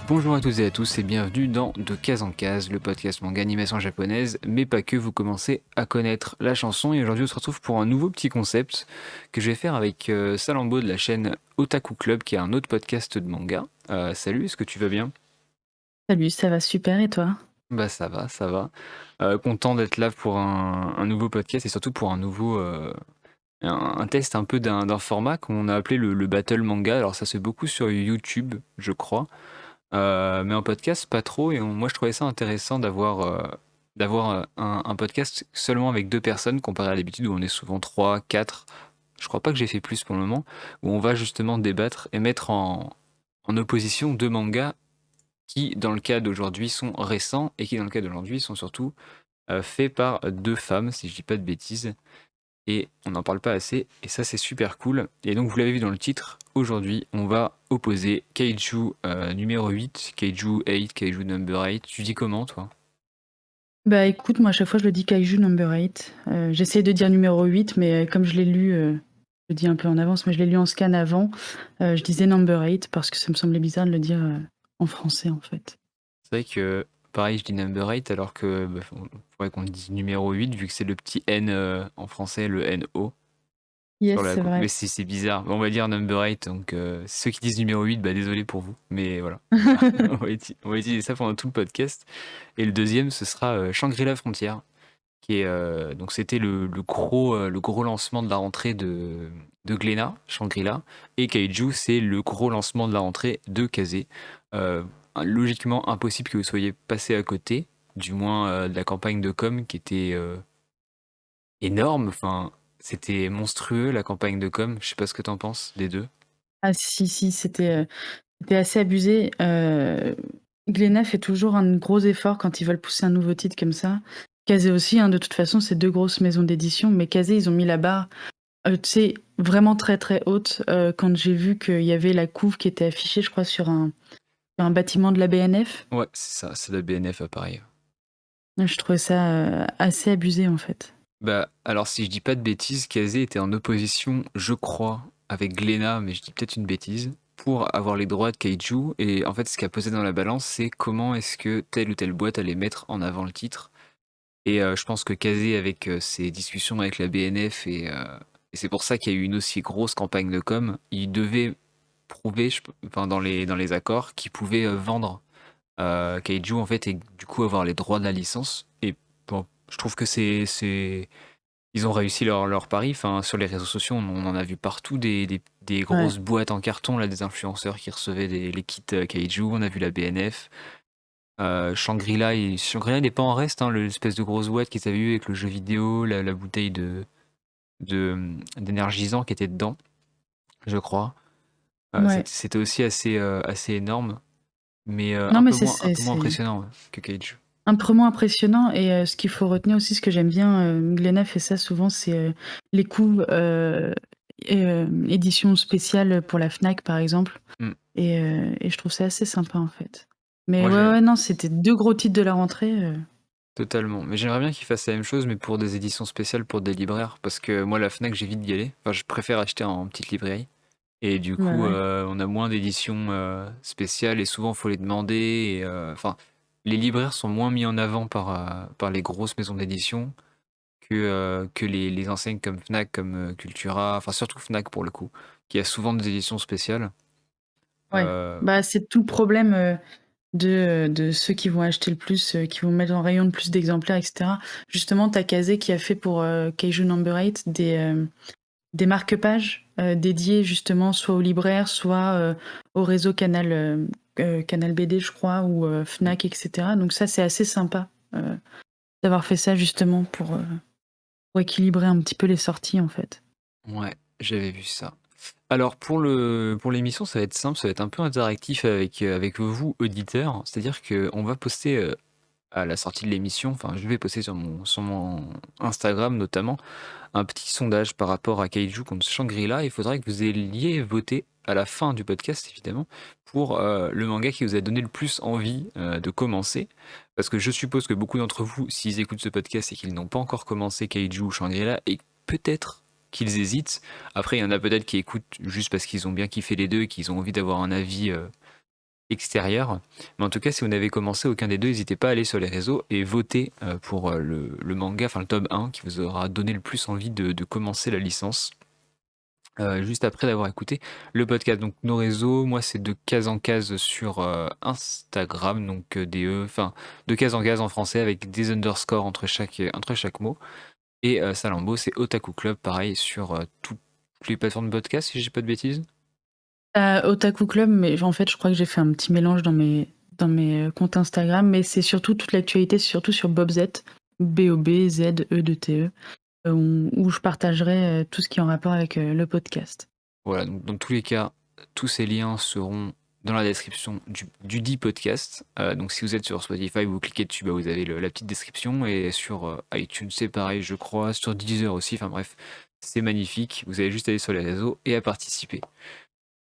Bonjour à toutes et à tous et bienvenue dans De Case en Case, le podcast manga animation japonaise, mais pas que, vous commencez à connaître la chanson et aujourd'hui on se retrouve pour un nouveau petit concept que je vais faire avec Salambo de la chaîne Otaku Club qui est un autre podcast de manga. Salut, est-ce que tu vas bien? Salut, ça va super et toi? Bah ça va, ça va. Content d'être là pour un nouveau podcast et surtout pour un nouveau un test un peu d'un format qu'on a appelé le Battle Manga. Alors ça se fait beaucoup sur YouTube, je crois. Mais en podcast, pas trop. Et moi, je trouvais ça intéressant d'avoir un podcast seulement avec deux personnes, comparé à l'habitude où on est souvent trois, quatre. Je crois pas que j'ai fait plus pour le moment, où on va justement débattre et mettre en opposition deux mangas qui, dans le cas d'aujourd'hui, sont récents et qui, dans le cas d'aujourd'hui, sont surtout faits par deux femmes, si je dis pas de bêtises. Et on n'en parle pas assez, et ça c'est super cool. Et donc vous l'avez vu dans le titre, aujourd'hui on va opposer Kaiju numéro 8, Kaiju 8, Kaiju number 8. Tu dis comment toi? Bah écoute, moi à chaque fois je le dis Kaiju number 8. J'essaie de dire numéro 8, mais comme je l'ai lu, je le dis un peu en avance, mais je l'ai lu en scan avant, je disais number 8 parce que ça me semblait bizarre de le dire en français en fait. C'est vrai que pareil je dis number 8 alors que faudrait qu'on dise numéro 8 vu que c'est le petit N en français, le NO. Yes, c'est Mais vrai. c'est bizarre. Bon, on va dire number 8, donc ceux qui disent numéro 8, bah désolé pour vous. Mais voilà, on va utiliser ça pendant tout le podcast. Et le deuxième, ce sera Shangri-La Frontière, qui est donc c'était le gros lancement de la rentrée de Glénat, Shangri-La, et Kaiju, c'est le gros lancement de la rentrée de Kazé. Euh, Logiquement impossible que vous soyez passé à côté, du moins de la campagne de com qui était énorme. Enfin, c'était monstrueux la campagne de com. Je sais pas ce que t'en penses des deux. Ah si, si, c'était assez abusé. Glénat fait toujours un gros effort quand ils veulent pousser un nouveau titre comme ça. Kazé aussi, hein, de toute façon, c'est deux grosses maisons d'édition, mais Kazé, ils ont mis la barre tu sais, vraiment très, très haute, quand j'ai vu qu'il y avait la couve qui était affichée, je crois, sur un bâtiment de la BNF. Ouais, c'est ça, c'est la BNF à Paris. Je trouvais ça, assez abusé, en fait. Bah, alors si je dis pas de bêtises, Kazé était en opposition, je crois, avec Glénat, mais je dis peut-être une bêtise, pour avoir les droits de Kaiju. Et en fait, ce qui a pesé dans la balance, c'est comment est-ce que telle ou telle boîte allait mettre en avant le titre. Et je pense que Kazé, avec ses discussions avec la BNF, et c'est pour ça qu'il y a eu une aussi grosse campagne de com, il devait prouver, enfin, dans les accords, qu'il pouvait vendre Kaiju en fait, et du coup avoir les droits de la licence. Et bon, je trouve que ils ont réussi leur pari. Enfin, sur les réseaux sociaux, on en a vu partout des Ouais. grosses boîtes en carton, là, des influenceurs qui recevaient les kits Kaiju. On a vu la BNF. Shangri-La n'est pas en reste, hein, l'espèce de grosse boîte qu'ils avaient eu avec le jeu vidéo, la bouteille d'énergisant qui était dedans, je crois. Ouais. C'était aussi assez énorme, mais Non, mais un peu moins c'est impressionnant ouais, que Kaiju. un peu moins impressionnant et ce qu'il faut retenir aussi, ce que j'aime bien, Glénat fait ça souvent, c'est, les couves, éditions spéciales pour la Fnac, par exemple Mm. et je trouve ça assez sympa, en fait. Mais Moi, ouais, ouais, non, c'était 2 gros titres de la rentrée, totalement. Mais j'aimerais bien qu'ils fassent la même chose, mais pour des éditions spéciales pour des libraires. Parce que moi, la Fnac, j'évite d'y aller. Enfin, je préfère acheter en petite librairie. Et du bah, coup, ouais. on a moins d'éditions spéciales et souvent, il faut les demander. Et, enfin, les libraires sont moins mis en avant par les grosses maisons d'édition que les enseignes comme Fnac, comme Cultura. Enfin, surtout Fnac pour le coup, qui a souvent des éditions spéciales. Ouais, Euh, bah, c'est tout le problème, de ceux qui vont acheter le plus, qui vont mettre en rayon le plus d'exemplaires et cetera. Justement, tu as Kazé qui a fait pour, Kaiju Number 8 des marque-pages, dédiés justement soit aux libraires, soit, au réseau Canal BD je crois ou, Fnac et cetera. Donc ça, c'est assez sympa, d'avoir fait ça justement pour équilibrer un petit peu les sorties, en fait. ouais, j'avais vu ça. Alors pour l'émission, ça va être simple, ça va être un peu interactif avec vous, auditeurs. C'est-à-dire qu'on va poster à la sortie de l'émission, enfin je vais poster sur mon Instagram notamment, un petit sondage par rapport à Kaiju contre Shangri-La. Il faudrait que vous ayez voté à la fin du podcast, évidemment, pour le manga qui vous a donné le plus envie de commencer. Parce que je suppose que beaucoup d'entre vous, s'ils écoutent ce podcast et qu'ils n'ont pas encore commencé Kaiju ou Shangri-La, et peut-être qu'ils hésitent. Après, il y en a peut-être qui écoutent juste parce qu'ils ont bien kiffé les deux et qu'ils ont envie d'avoir un avis extérieur. Mais en tout cas, si vous n'avez commencé aucun des deux, n'hésitez pas à aller sur les réseaux et voter pour le manga, enfin le tome 1 qui vous aura donné le plus envie de commencer la licence. Juste après d'avoir écouté le podcast. Donc nos réseaux, moi c'est de case en case sur Instagram, donc enfin de case en case en français avec des underscores entre chaque mot. Et Salambo, c'est Otaku Club, pareil sur toutes les plateformes de podcast, si j'ai pas de bêtises. Otaku Club, mais en fait, je crois que j'ai fait un petit mélange dans mes comptes Instagram, mais c'est surtout toute l'actualité, c'est surtout sur Bobz, BOBZE2TE, où je partagerai tout ce qui est en rapport avec le podcast. Voilà, donc dans tous les cas, tous ces liens seront dans la description du dit podcast. Donc si vous êtes sur Spotify, vous cliquez dessus, bah, vous avez la petite description. Et sur iTunes, c'est pareil, je crois. Sur Deezer aussi, enfin bref, c'est magnifique. Vous avez juste à aller sur les réseaux et à participer.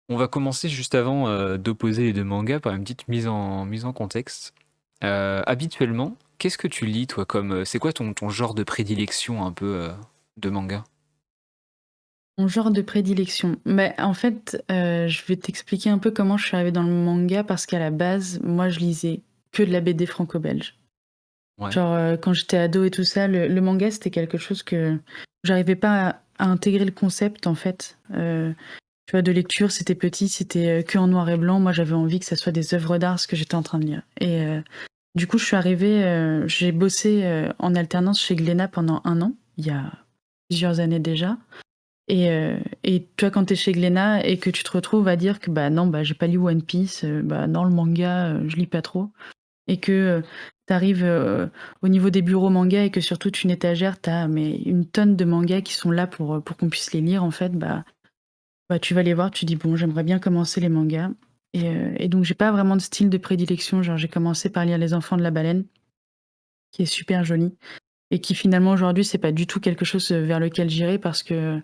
On va commencer juste avant d'opposer les deux mangas par une petite mise en contexte. Habituellement, qu'est-ce que tu lis, toi, c'est quoi ton genre de prédilection un peu de manga? Mon genre de prédilection? Bah, en fait, je vais t'expliquer un peu comment je suis arrivée dans le manga parce qu'à la base, moi, je lisais que de la BD franco-belge. Ouais. Genre, quand j'étais ado et tout ça, le manga, c'était quelque chose que j'arrivais pas à intégrer le concept, en fait. Tu vois, de lecture, c'était petit, c'était que en noir et blanc. Moi, j'avais envie que ça soit des œuvres d'art, ce que j'étais en train de lire. Et du coup, je suis arrivée, j'ai bossé en alternance chez Glénat pendant 1 an, il y a plusieurs années déjà. Et toi, quand t'es chez Glénat et que tu te retrouves à dire que bah non, bah j'ai pas lu One Piece, bah non, le manga, je lis pas trop, et que t'arrives au niveau des bureaux manga et que sur toute une étagère, t'as mais une tonne de mangas qui sont là pour qu'on puisse les lire, en fait, bah tu vas les voir, tu dis bon, j'aimerais bien commencer les mangas. Et donc j'ai pas vraiment de style de prédilection, genre j'ai commencé par lire Les Enfants de la Baleine, qui est super joli, et qui finalement aujourd'hui c'est pas du tout quelque chose vers lequel j'irai parce que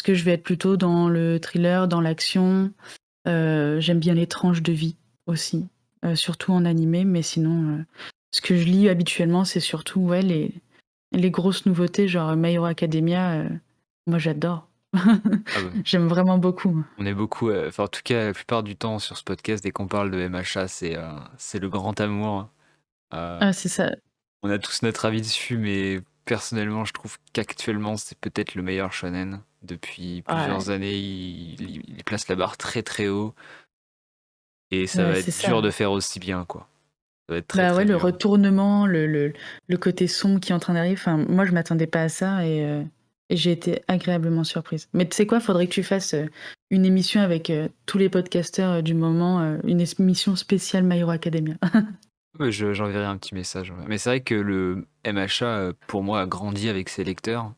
je vais être plutôt dans le thriller, dans l'action. J'aime bien les tranches de vie aussi, surtout en animé, mais sinon, ce que je lis habituellement, c'est surtout ouais, les grosses nouveautés, genre My Hero Academia, moi j'adore. Ah bah, J'aime vraiment beaucoup. on est beaucoup, enfin en tout cas la plupart du temps sur ce podcast, dès qu'on parle de MHA, c'est le grand amour. Euh, Ah, c'est ça. on a tous notre avis dessus, mais personnellement, je trouve qu'actuellement, c'est peut-être le meilleur shonen. Depuis plusieurs Ouais, années, il place la barre très très haut, et ça ouais, va c'est être ça. dur de faire aussi bien, quoi. Ça va être très Bah très ouais, le dur. retournement, le côté sombre qui est en train d'arriver, enfin, moi je m'attendais pas à ça et j'ai été agréablement surprise. Mais tu sais quoi, faudrait que tu fasses une émission avec tous les podcasteurs du moment, une émission spéciale My Hero Academia. Ouais, j'enverrai un petit message. Ouais. Mais c'est vrai que le MHA, pour moi, a grandi avec ses lecteurs.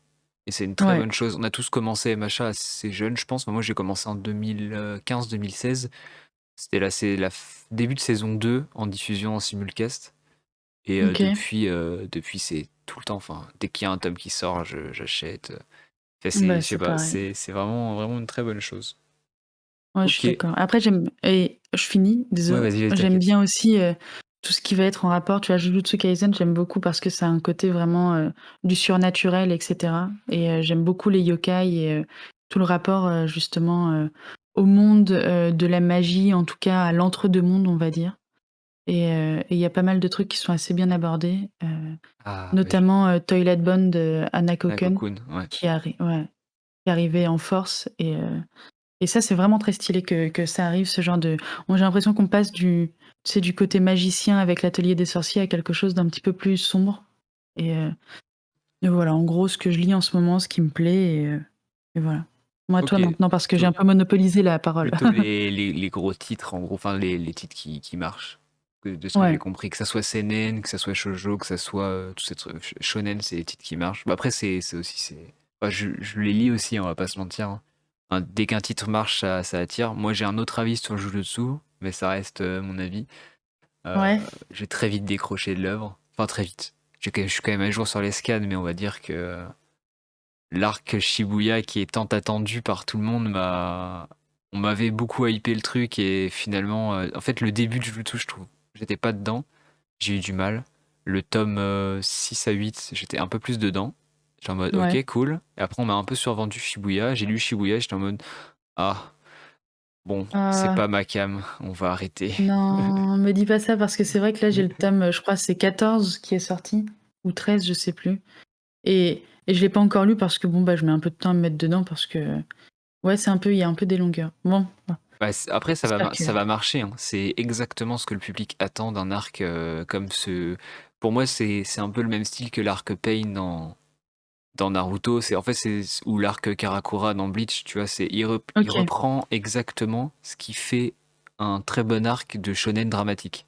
Et c'est une très Ouais, bonne chose. On a tous commencé MHA assez jeunes, je pense. Enfin, moi, j'ai commencé en 2015-2016. C'était début de saison 2 en diffusion en simulcast. Et ok. depuis c'est tout le temps. Enfin, dès qu'il y a un tome qui sort, j'achète. Enfin, Bah je sais c'est pas, pareil. c'est vraiment, vraiment une très bonne chose. Ouais, je suis Ok. d'accord. Après, et je finis, Ouais, désolé. vas-y, J'aime t'inquiète. bien aussi tout ce qui va être en rapport. Tu vois, Jujutsu Kaisen, j'aime beaucoup parce que ça a un côté vraiment du surnaturel, etc. Et j'aime beaucoup les yokai et tout le rapport justement au monde de la magie, en tout cas à l'entre-deux-mondes, on va dire. Et il y a pas mal de trucs qui sont assez bien abordés, Ah oui, notamment Toilet Bond de Anna Koken, Nakokun, ouais. ouais, qui est arrivé en force. Et ça, c'est vraiment très stylé que ça arrive, ce genre de moi, j'ai l'impression qu'on passe tu sais, du côté magicien avec l'Atelier des sorciers à quelque chose d'un petit peu plus sombre. Et voilà, en gros, ce que je lis en ce moment, ce qui me plaît et voilà. Moi, Ok, toi, maintenant, parce que j'ai plutôt, un peu monopolisé la parole. plutôt les gros titres, en gros, enfin les titres qui marchent. De ce que j'ai Ouais, compris, que ça soit seinen, que ça soit shoujo, que ça soit tous ces trucs shonen, c'est les titres qui marchent. Bah, après, c'est aussi, enfin, je les lis aussi, on va pas se mentir, hein. Enfin, dès qu'un titre marche, ça attire. Moi, j'ai un autre avis sur Jujutsu, mais ça reste mon avis. Euh, ouais, j'ai très vite décroché de l'œuvre. Enfin, très vite. Je suis quand même à jour sur les scans, mais on va dire que l'arc Shibuya qui est tant attendu par tout le monde on m'avait beaucoup hypé le truc et finalement, en fait, le début de Jujutsu, je trouve, j'étais pas dedans. J'ai eu du mal. Le tome 6 à 8, j'étais un peu plus dedans. J'étais en mode, ouais. ok, cool. Et après, on m'a un peu survendu Shibuya. J'ai lu Shibuya, j'étais en mode, ah. Bon, c'est Ah, pas ma came, on va arrêter. non, me dis pas ça parce que c'est vrai que là, j'ai le tome, je crois c'est 14 qui est sorti ou 13, je sais plus et je l'ai pas encore lu parce que bon, bah, je mets un peu de temps à me mettre dedans parce que ouais, c'est un peu il y a un peu des longueurs. Bon, bah, Bah, après j'espère que ça va marcher, hein. C'est exactement ce que le public attend d'un arc, comme ce pour moi, c'est un peu le même style que l'arc Pain dans Naruto. C'est en fait, c'est ou l'arc Karakura dans Bleach, tu vois? C'est il OK, reprend exactement ce qui fait un très bon arc de shonen dramatique.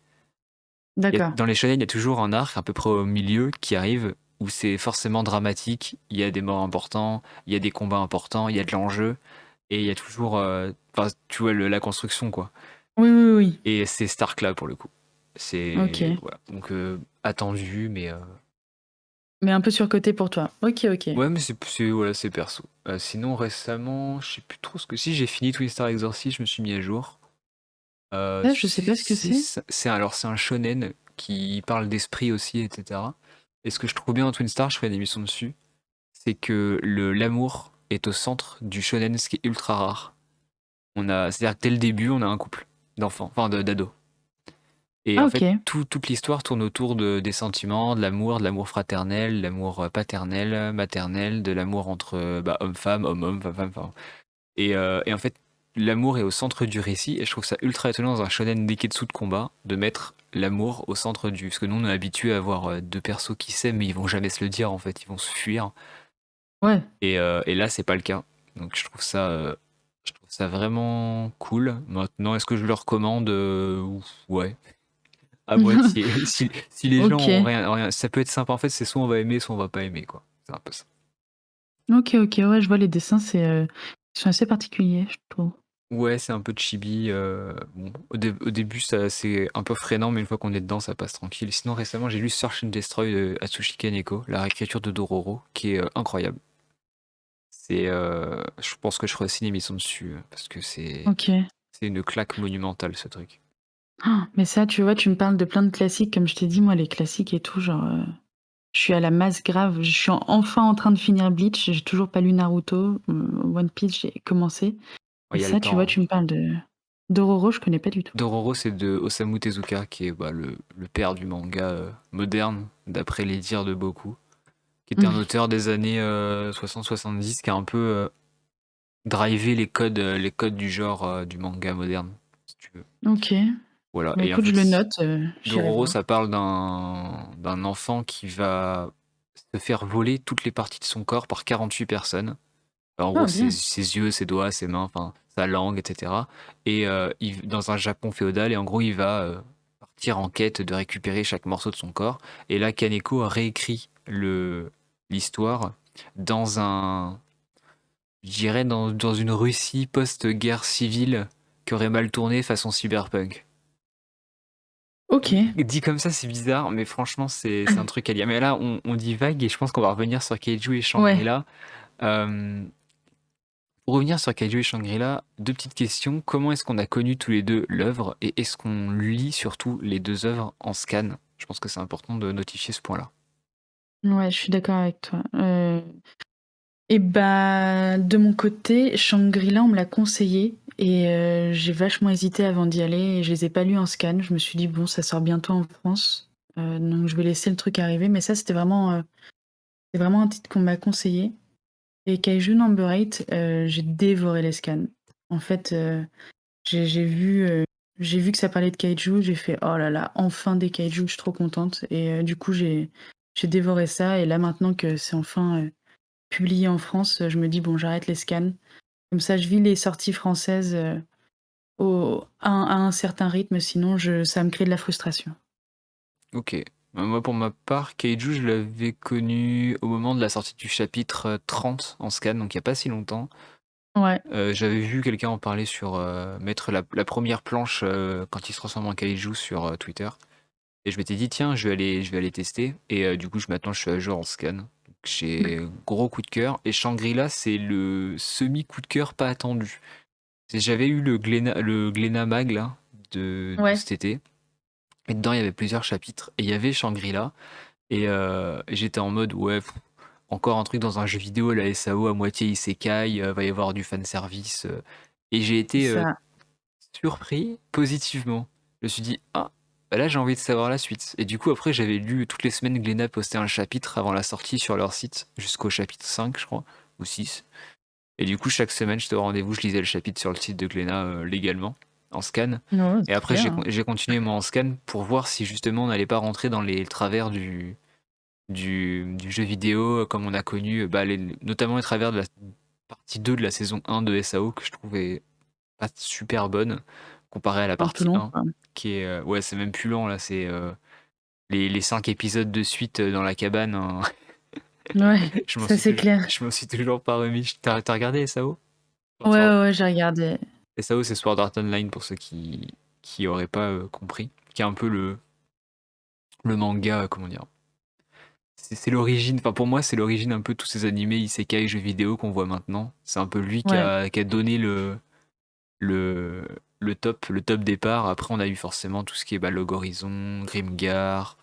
d'accord. Dans les shonen, il y a toujours un arc à peu près au milieu qui arrive où c'est forcément dramatique, il y a des morts importants, il y a des combats importants, il y a de l'enjeu et il y a toujours, enfin, tu vois, la construction, quoi. Oui, oui, oui. Et c'est cet arc-là pour le coup. C'est OK. voilà, donc attendu, mais Mais un peu surcoté pour toi. OK, OK. ouais, mais voilà, c'est perso. Sinon récemment, je sais plus trop ce que si j'ai fini Twin Star Exorcist, je me suis mis à jour. Ça, je sais pas ce que c'est. C'est un shonen qui parle d'esprit aussi, etc. Et ce que je trouve bien dans Twin Star, je ferai une émission dessus, c'est que l'amour est au centre du shonen, ce qui est ultra rare. C'est-à-dire que dès le début, on a un couple d'enfants, enfin d'ados. Et Ah en fait, OK. toute l'histoire tourne autour des sentiments, de l'amour fraternel, de l'amour paternel, maternel, de l'amour entre bah, homme-femme, homme-homme, femme-femme. Et en fait, l'amour est au centre du récit, et je trouve ça ultra étonnant dans un shonen Neketsu de combat de mettre l'amour au centre du. Parce que nous, on est habitué à voir deux persos qui s'aiment, mais ils vont jamais se le dire en fait, ils vont se fuir. Ouais. Et là, c'est pas le cas. Donc je trouve ça vraiment cool. Maintenant, est-ce que je le recommande? Ouais, à moitié. Si les gens ont OK. rien, ça peut être sympa. En fait, c'est soit on va aimer, soit on va pas aimer, quoi. C'est un peu ça. OK, OK, ouais, je vois les dessins, ils sont assez particuliers, je trouve. Ouais, c'est un peu chibi. Bon, au début, c'est un peu freinant, mais une fois qu'on est dedans, ça passe tranquille. Sinon, récemment, j'ai lu Search and Destroy de Atsushi Kaneko, la réécriture de Dororo, qui est incroyable. Je pense que je ferai aussi une émission dessus, parce que OK. c'est une claque monumentale, ce truc. Mais ça, tu vois, tu me parles de plein de classiques, comme je t'ai dit, moi, les classiques et tout, genre, je suis à la masse grave. Je suis enfin en train de finir Bleach, j'ai toujours pas lu Naruto, One Piece, j'ai commencé Oh, et il y a le ça, tu vois, temps, hein. tu me parles de Dororo, je connais pas du tout. Dororo, c'est de Osamu Tezuka, qui est bah, le père du manga moderne, d'après les dires de beaucoup, qui était un Mmh. auteur des années 60-70, qui a un peu drivé les codes du genre du manga moderne, si tu veux. OK. Voilà. Bah, Et en écoute, je fait, le note, j'irai Dororo, voir. ça parle d'un enfant qui va se faire voler toutes les parties de son corps par 48 personnes. En gros, Ah bien. ses yeux, ses doigts, ses mains, enfin, sa langue, etc. Et dans un Japon féodal, et en gros, il va partir en quête de récupérer chaque morceau de son corps. Et là, Kaneko a réécrit l'histoire dans je dirais, dans une Russie post-guerre civile qui aurait mal tourné façon cyberpunk. OK. Dit comme ça, c'est bizarre, mais franchement, c'est un truc à lire. Mais là, on dit vague, et je pense qu'on va revenir sur Keiju et Ouais. Shangri-La. Euh, Pour revenir sur Kaiju et Shangri-La, deux petites questions. Comment est-ce qu'on a connu tous les deux l'œuvre, et est-ce qu'on lit surtout les deux œuvres en scan? Je pense que c'est important de notifier ce point-là. Ouais, je suis d'accord avec toi. Et bah, de mon côté, Shangri-La, on me l'a conseillé et j'ai vachement hésité avant d'y aller et je les ai pas lus en scan. Je me suis dit: «Bon, ça sort bientôt en France, donc je vais laisser le truc arriver», mais ça, c'est vraiment un titre qu'on m'a conseillé et Kaiju Number 8, j'ai dévoré les scans. En fait, j'ai j'ai vu que ça parlait de kaiju, j'ai fait: «Oh là là, enfin des kaiju, je suis trop contente» et du coup, j'ai dévoré ça et là, maintenant que c'est enfin, publié en France, je me dis: «Bon, j'arrête les scans». Comme ça, je vis les sorties françaises, à un certain rythme, sinon ça me crée de la frustration. Ok. Moi, pour ma part, Kaiju, je l'avais connu au moment de la sortie du chapitre 30 en scan, donc il n'y a pas si longtemps. Ouais, J'avais vu quelqu'un en parler sur mettre la première planche quand il se transforme en Kaiju sur Twitter. Et je m'étais dit, tiens, je vais aller tester. Et du coup, maintenant, je suis à jour en scan. Donc, j'ai gros coup de cœur. Et Shangri-La, c'est le semi-coup de cœur pas attendu. J'avais eu le Glénat Mag, là, de ouais, cet été. Et dedans, il y avait plusieurs chapitres. Et il y avait Shangri-La. Et j'étais en mode, ouais, encore un truc dans un jeu vidéo, la SAO, à moitié isekai, va y avoir du fanservice. Et j'ai c'est été ça. surpris positivement. Je me suis dit: «Ah, bah là, j'ai envie de savoir la suite» et du coup, après, j'avais lu toutes les semaines, Glénat postait un chapitre avant la sortie sur leur site, jusqu'au chapitre 5, je crois, ou 6 et du coup, chaque semaine, j'étais au rendez-vous, je lisais le chapitre sur le site de Glénat, légalement, en scan Ouais, et c'est après, bien. j'ai continué, moi, en scan pour voir si, justement, on n'allait pas rentrer dans les travers du jeu vidéo, comme on a connu, bah, notamment les travers de la partie 2 de la saison 1 de SAO que je trouvais pas super bonne comparée à la Un peu partie long, 1 quoi. qui est, ouais, c'est même plus lent là, c'est les 5 épisodes de suite dans la cabane, hein. Ouais, je m'en ça suis, c'est toujours, clair. je m'en suis toujours pas remis. T'as regardé SAO? Ouais, Enfin, ouais, ouais, j'ai regardé. SAO, c'est Sword Art Online pour ceux qui auraient pas compris, qui est un peu le manga, comment dire. C'est l'origine, enfin pour moi c'est l'origine un peu de tous ces animés isekai jeux vidéo qu'on voit maintenant. C'est un peu lui qui Ouais, a donné le, le top départ. Après on a eu forcément tout ce qui est bah, Log Horizon, Grimgar.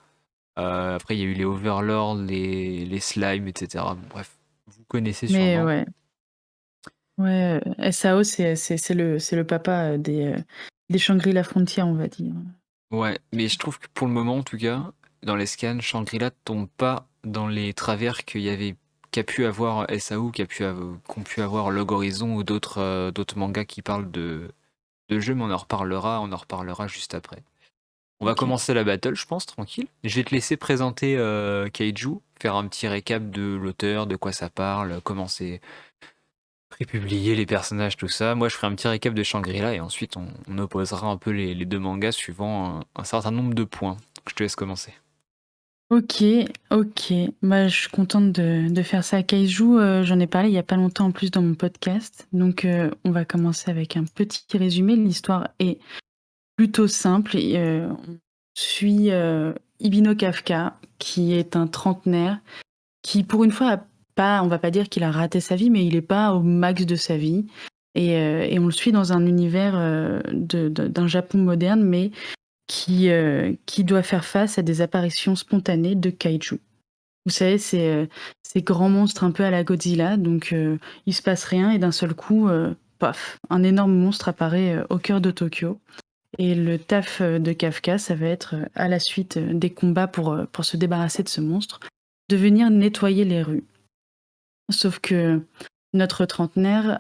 Après il y a eu les Overlords, les Slimes, etc. Bon, bref, vous connaissez mais sûrement. ouais. Ouais, SAO, c'est le papa des Shangri-La Frontier, on va dire. Ouais, mais je trouve que pour le moment en tout cas, dans les scans, Shangri-La tombe pas dans les travers qu'a pu avoir SAO, qu'ont pu avoir Log Horizon ou d'autres mangas qui parlent de jeux, mais on en reparlera juste après. On va Ok. commencer la battle, je pense, tranquille. Je vais te laisser présenter Kaiju, faire un petit récap de l'auteur, de quoi ça parle, comment c'est prépublié, les personnages, tout ça. Moi, je ferai un petit récap de Shangri-La et ensuite on opposera un peu les deux mangas suivant un certain nombre de points. Je te laisse commencer. Ok, ok. Bah, je suis contente de faire ça. Kaiju, j'en ai parlé il y a pas longtemps en plus dans mon podcast. Donc, on va commencer avec un petit résumé. L'histoire est plutôt simple. Et, on suit Ibino Kafka, qui est un trentenaire, qui pour une fois a pas, on va pas dire qu'il a raté sa vie, mais il est pas au max de sa vie. Et on le suit dans un univers d'un Japon moderne, mais qui doit faire face à des apparitions spontanées de kaiju. Vous savez, ces grands monstres un peu à la Godzilla, donc il se passe rien et d'un seul coup, paf, un énorme monstre apparaît au cœur de Tokyo. Et le taf de Kafka, ça va être, à la suite des combats pour se débarrasser de ce monstre, de venir nettoyer les rues. Sauf que notre trentenaire,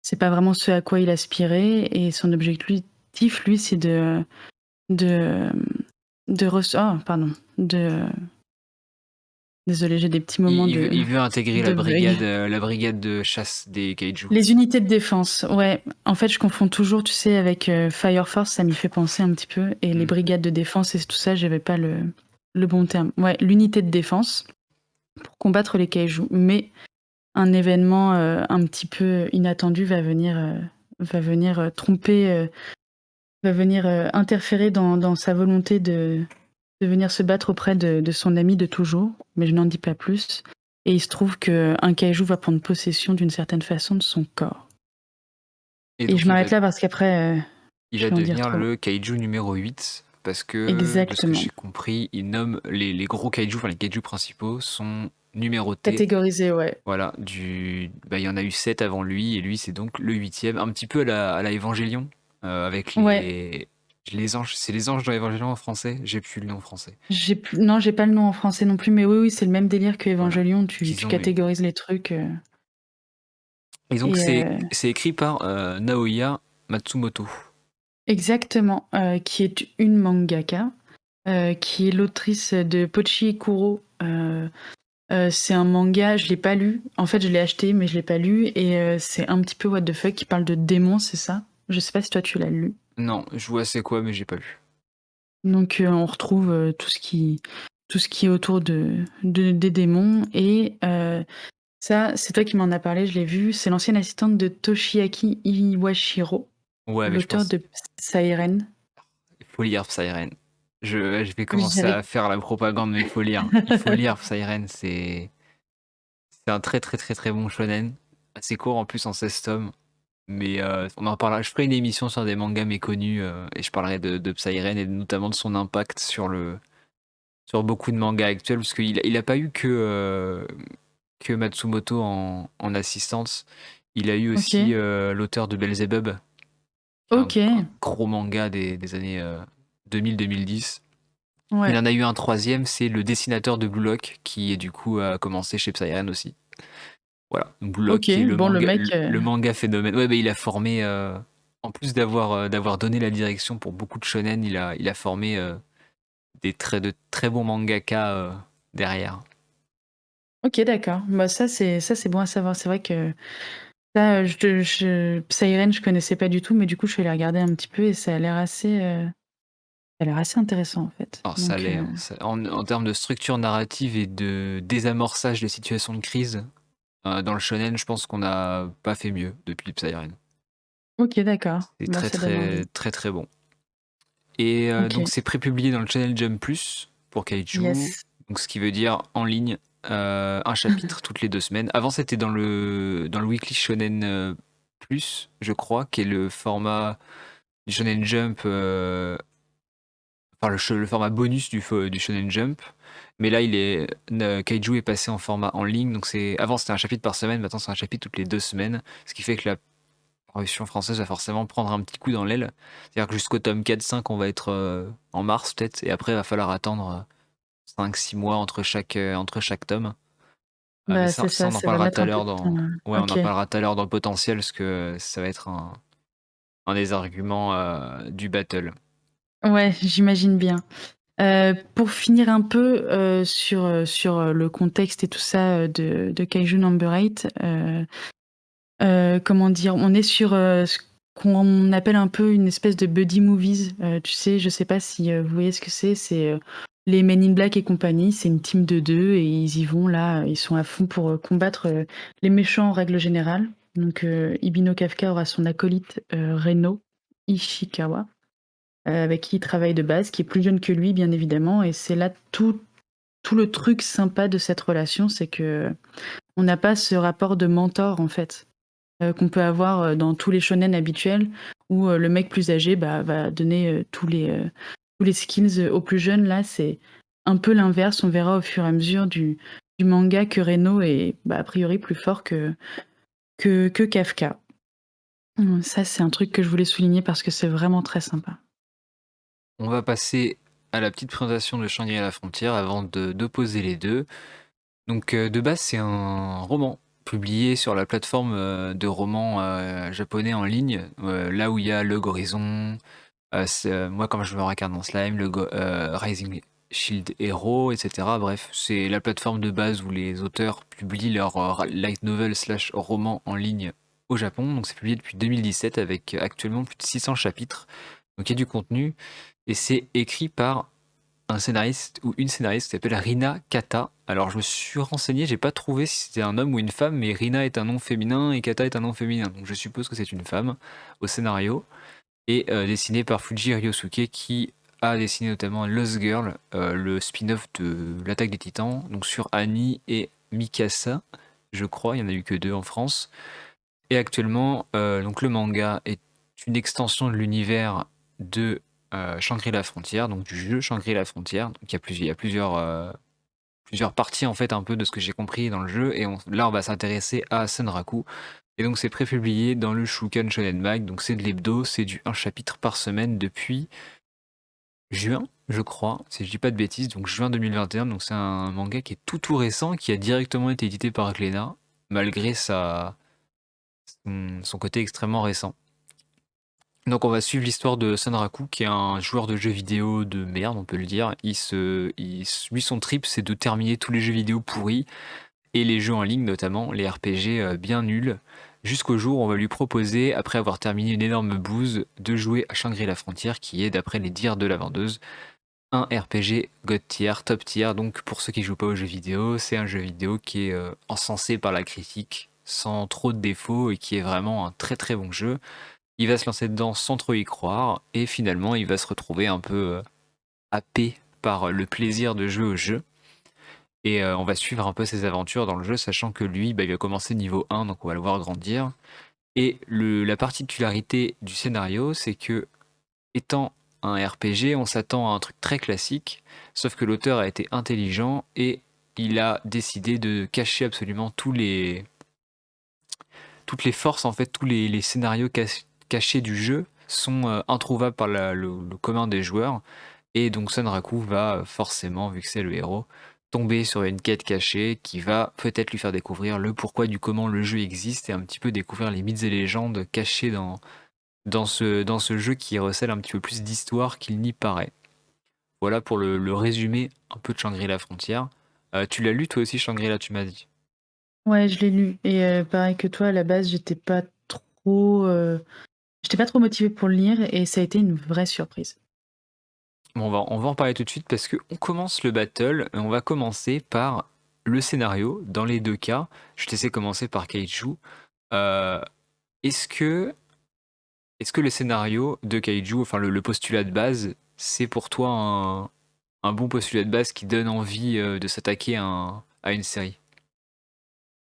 c'est pas vraiment ce à quoi il aspirait et son objectif, lui, c'est de, oh, pardon, désolée, j'ai des petits moments Il veut intégrer de bug. la brigade de chasse des Kaiju. Les unités de défense, ouais. En fait, je confonds toujours, tu sais, avec Fire Force, ça m'y fait penser un petit peu. Et les Hmm. brigades de défense et tout ça, j'avais pas le bon terme. Ouais, l'unité de défense pour combattre les kaiju. Mais un événement un petit peu inattendu va venir tromper, va venir interférer dans sa volonté de venir se battre auprès de son ami de toujours. Mais je n'en dis pas plus. Et il se trouve qu'un kaiju va prendre possession d'une certaine façon de son corps. Et Et donc je m'arrête là parce qu'après, il je va vais en dire devenir trop. le Kaiju numéro 8 parce que, de ce que Exactement. j'ai compris, il nomme les gros Kaiju, enfin les Kaiju principaux sont numérotés. Catégorisé, ouais. Voilà, bah, il y en a eu 7 avant lui, et lui c'est donc le huitième, un petit peu à la Évangélion, avec Ouais. les anges, c'est les anges dans Évangélion en français, j'ai plus le nom en français. Non, j'ai pas le nom en français non plus, mais oui, oui, c'est le même délire que Voilà, Evangelion. Tu qu'ils ont eu. catégorises les trucs. Et donc Et c'est écrit par Naoya Matsumoto. exactement, qui est une mangaka, qui est l'autrice de Pochi Kuro. C'est un manga, je l'ai pas lu. En fait, je l'ai acheté, mais je l'ai pas lu. Et c'est un petit peu what the fuck, qui parle de démons, c'est ça? Je sais pas si toi tu l'as lu. Non, je vois c'est quoi, mais j'ai pas lu. Donc on retrouve tout ce qui est autour des démons. Et ça, c'est toi qui m'en as parlé, je l'ai vu. C'est l'ancienne assistante de Toshiaki Iwashiro, Ouais, mais je l'auteur pense, de Siren. il faut lire Siren. Je vais Je commencer à dirais faire la propagande, mais il faut lire. Il faut lire Siren, c'est un très très très très bon shonen. Assez court en plus en 16 tomes. Mais on en parlera. Je ferai une émission sur des mangas méconnus et je parlerai de Psyren et notamment de son impact sur beaucoup de mangas actuels parce qu'il a pas eu que Matsumoto en assistance. Il a eu ok. aussi l'auteur de Belzebub OK. un gros manga des années 2000-2010. Il Ouais. en a eu un troisième, c'est le dessinateur de Blue Lock, qui est du coup a commencé chez Psyren aussi. Voilà, Blue Lock OK. qui est le Bon, le manga, mec, le manga phénomène. Ouais, bah, il a formé, en plus d'avoir donné la direction pour beaucoup de shonen, il a formé de très bons mangaka derrière. OK, d'accord. Bah, ça c'est bon à savoir. C'est vrai que ça, Psyren, je connaissais pas du tout, mais du coup, je suis allée regarder un petit peu et ça a l'air assez intéressant, en fait. Alors ça Donc l'est, hein, en termes de structure narrative et de désamorçage des situations de crise, dans le shonen, je pense qu'on n'a pas fait mieux depuis Psyren. OK, d'accord. C'est Bah, très, ça donne très, envie. très, très bon. Et donc OK. c'est prépublié dans le Channel Jump Plus pour Kaiju, Yes. donc ce qui veut dire en ligne, un chapitre toutes les 2 semaines. Avant c'était dans le Weekly Shonen Plus, je crois, qui est le format du Shonen Jump, enfin le format bonus du Shonen Jump. Mais là Kaiju est passé en format en ligne, donc avant c'était un chapitre par semaine, maintenant c'est un chapitre toutes les 2 semaines, ce qui fait que la parution française va forcément prendre un petit coup dans l'aile. C'est-à-dire que jusqu'au tome 4-5, on va être en mars peut-être, et après il va falloir attendre 5-6 mois entre chaque tome. Mais Bah, ça, c'est ça, ça, on en ça va parlera tout mettre à un peu l'heure de temps, ouais, on OK. en parlera tout à l'heure dans le potentiel, parce que ça va être un des arguments du battle. Ouais, j'imagine bien. Pour finir un peu, sur le contexte et tout ça, de Kaiju Number 8, comment dire? On est sur, ce qu'on appelle un peu une espèce de buddy movies, tu sais? Je sais pas si, vous voyez ce que c'est? C'est, les Men in Black et compagnie, c'est une team de 2 et ils y vont là, ils sont à fond pour, combattre, les méchants en règle générale. Donc, Hibino Kafka aura son acolyte, Reno Ishikawa, avec qui il travaille de base, qui est plus jeune que lui bien évidemment et c'est là tout le truc sympa de cette relation, c'est que on n'a pas ce rapport de mentor en fait, qu'on peut avoir, dans tous les shonen habituels où, le mec plus âgé, bah, va donner, tous les skills, aux plus jeunes. Là, c'est un peu l'inverse. On verra au fur et à mesure du manga que Reno est, bah, a priori plus fort que Kafka. Ça, c'est un truc que je voulais souligner parce que c'est vraiment très sympa. On va passer à la petite présentation de Shangri à la frontière avant d'opposer les deux. Donc de base c'est un roman publié sur la plateforme de romans japonais en ligne, là où il y a Le Horizon, moi quand je me regarde dans Slime, Rising Shield Hero, etc. Bref, c'est la plateforme de base où les auteurs publient leurs light novel slash romans en ligne au Japon. Donc c'est publié depuis 2017 avec actuellement plus de 600 chapitres. Donc il y a du contenu et c'est écrit par un scénariste ou une scénariste qui s'appelle Rina Kata. Alors je me suis renseigné, j'ai pas trouvé si c'était un homme ou une femme, mais Rina est un nom féminin et Kata est un nom féminin. Donc je suppose que c'est une femme au scénario et dessiné par Fuji Ryosuke qui a dessiné notamment Lost Girl, le spin-off de l'Attaque des Titans, donc sur Annie et Mikasa, je crois, il y en a eu que 2 en France. Et actuellement, donc le manga est une extension de l'univers de Shangri-La Frontière, donc du jeu Shangri-La Frontière. Donc il y a plusieurs parties en fait un peu de ce que j'ai compris dans le jeu, et là on va s'intéresser à Senraku. Et donc c'est prépublié dans le Shukan Shonen Mag, donc c'est de l'hebdo, c'est du 1 chapitre par semaine depuis juin, je crois, si je dis pas de bêtises, donc juin 2021, donc c'est un manga qui est tout récent, qui a directement été édité par Glénat, malgré son côté extrêmement récent. Donc on va suivre l'histoire de Sanraku, qui est un joueur de jeux vidéo de merde, on peut le dire. Lui, son trip, c'est de terminer tous les jeux vidéo pourris, et les jeux en ligne notamment, les RPG bien nuls, jusqu'au jour où on va lui proposer, après avoir terminé une énorme bouse, de jouer à Shangri-La Frontière, qui est, d'après les dires de la vendeuse, un RPG God tier, top tier. Donc pour ceux qui jouent pas aux jeux vidéo, c'est un jeu vidéo qui est encensé par la critique, sans trop de défauts, et qui est vraiment un très très bon jeu. Il va se lancer dedans sans trop y croire, et finalement il va se retrouver un peu happé par le plaisir de jouer au jeu. Et on va suivre un peu ses aventures dans le jeu, sachant que lui, bah, il va commencer niveau 1, donc on va le voir grandir. Et la particularité du scénario, c'est que, étant un RPG, on s'attend à un truc très classique, sauf que l'auteur a été intelligent et il a décidé de cacher absolument toutes les forces, en fait, tous les scénarios cachés du jeu sont introuvables par le commun des joueurs. Et donc Sunraku va forcément, vu que c'est le héros, tomber sur une quête cachée qui va peut-être lui faire découvrir le pourquoi du comment le jeu existe et un petit peu découvrir les mythes et légendes cachés dans ce jeu qui recèle un petit peu plus d'histoire qu'il n'y paraît. Voilà pour le résumé un peu de Shangri-La Frontière. Tu l'as lu toi aussi, Shangri-La, tu m'as dit. Ouais, je l'ai lu et pareil que toi, à la base, trop, j'étais pas trop motivée pour le lire et ça a été une vraie surprise. Bon, on va en parler tout de suite parce qu'on commence le battle et on va commencer par le scénario. Dans les deux cas, je te laisser commencer par Kaiju. Euh, est-ce que, est-ce que le scénario de Kaiju, enfin le postulat de base, c'est pour toi un bon postulat de base qui donne envie de s'attaquer à une série?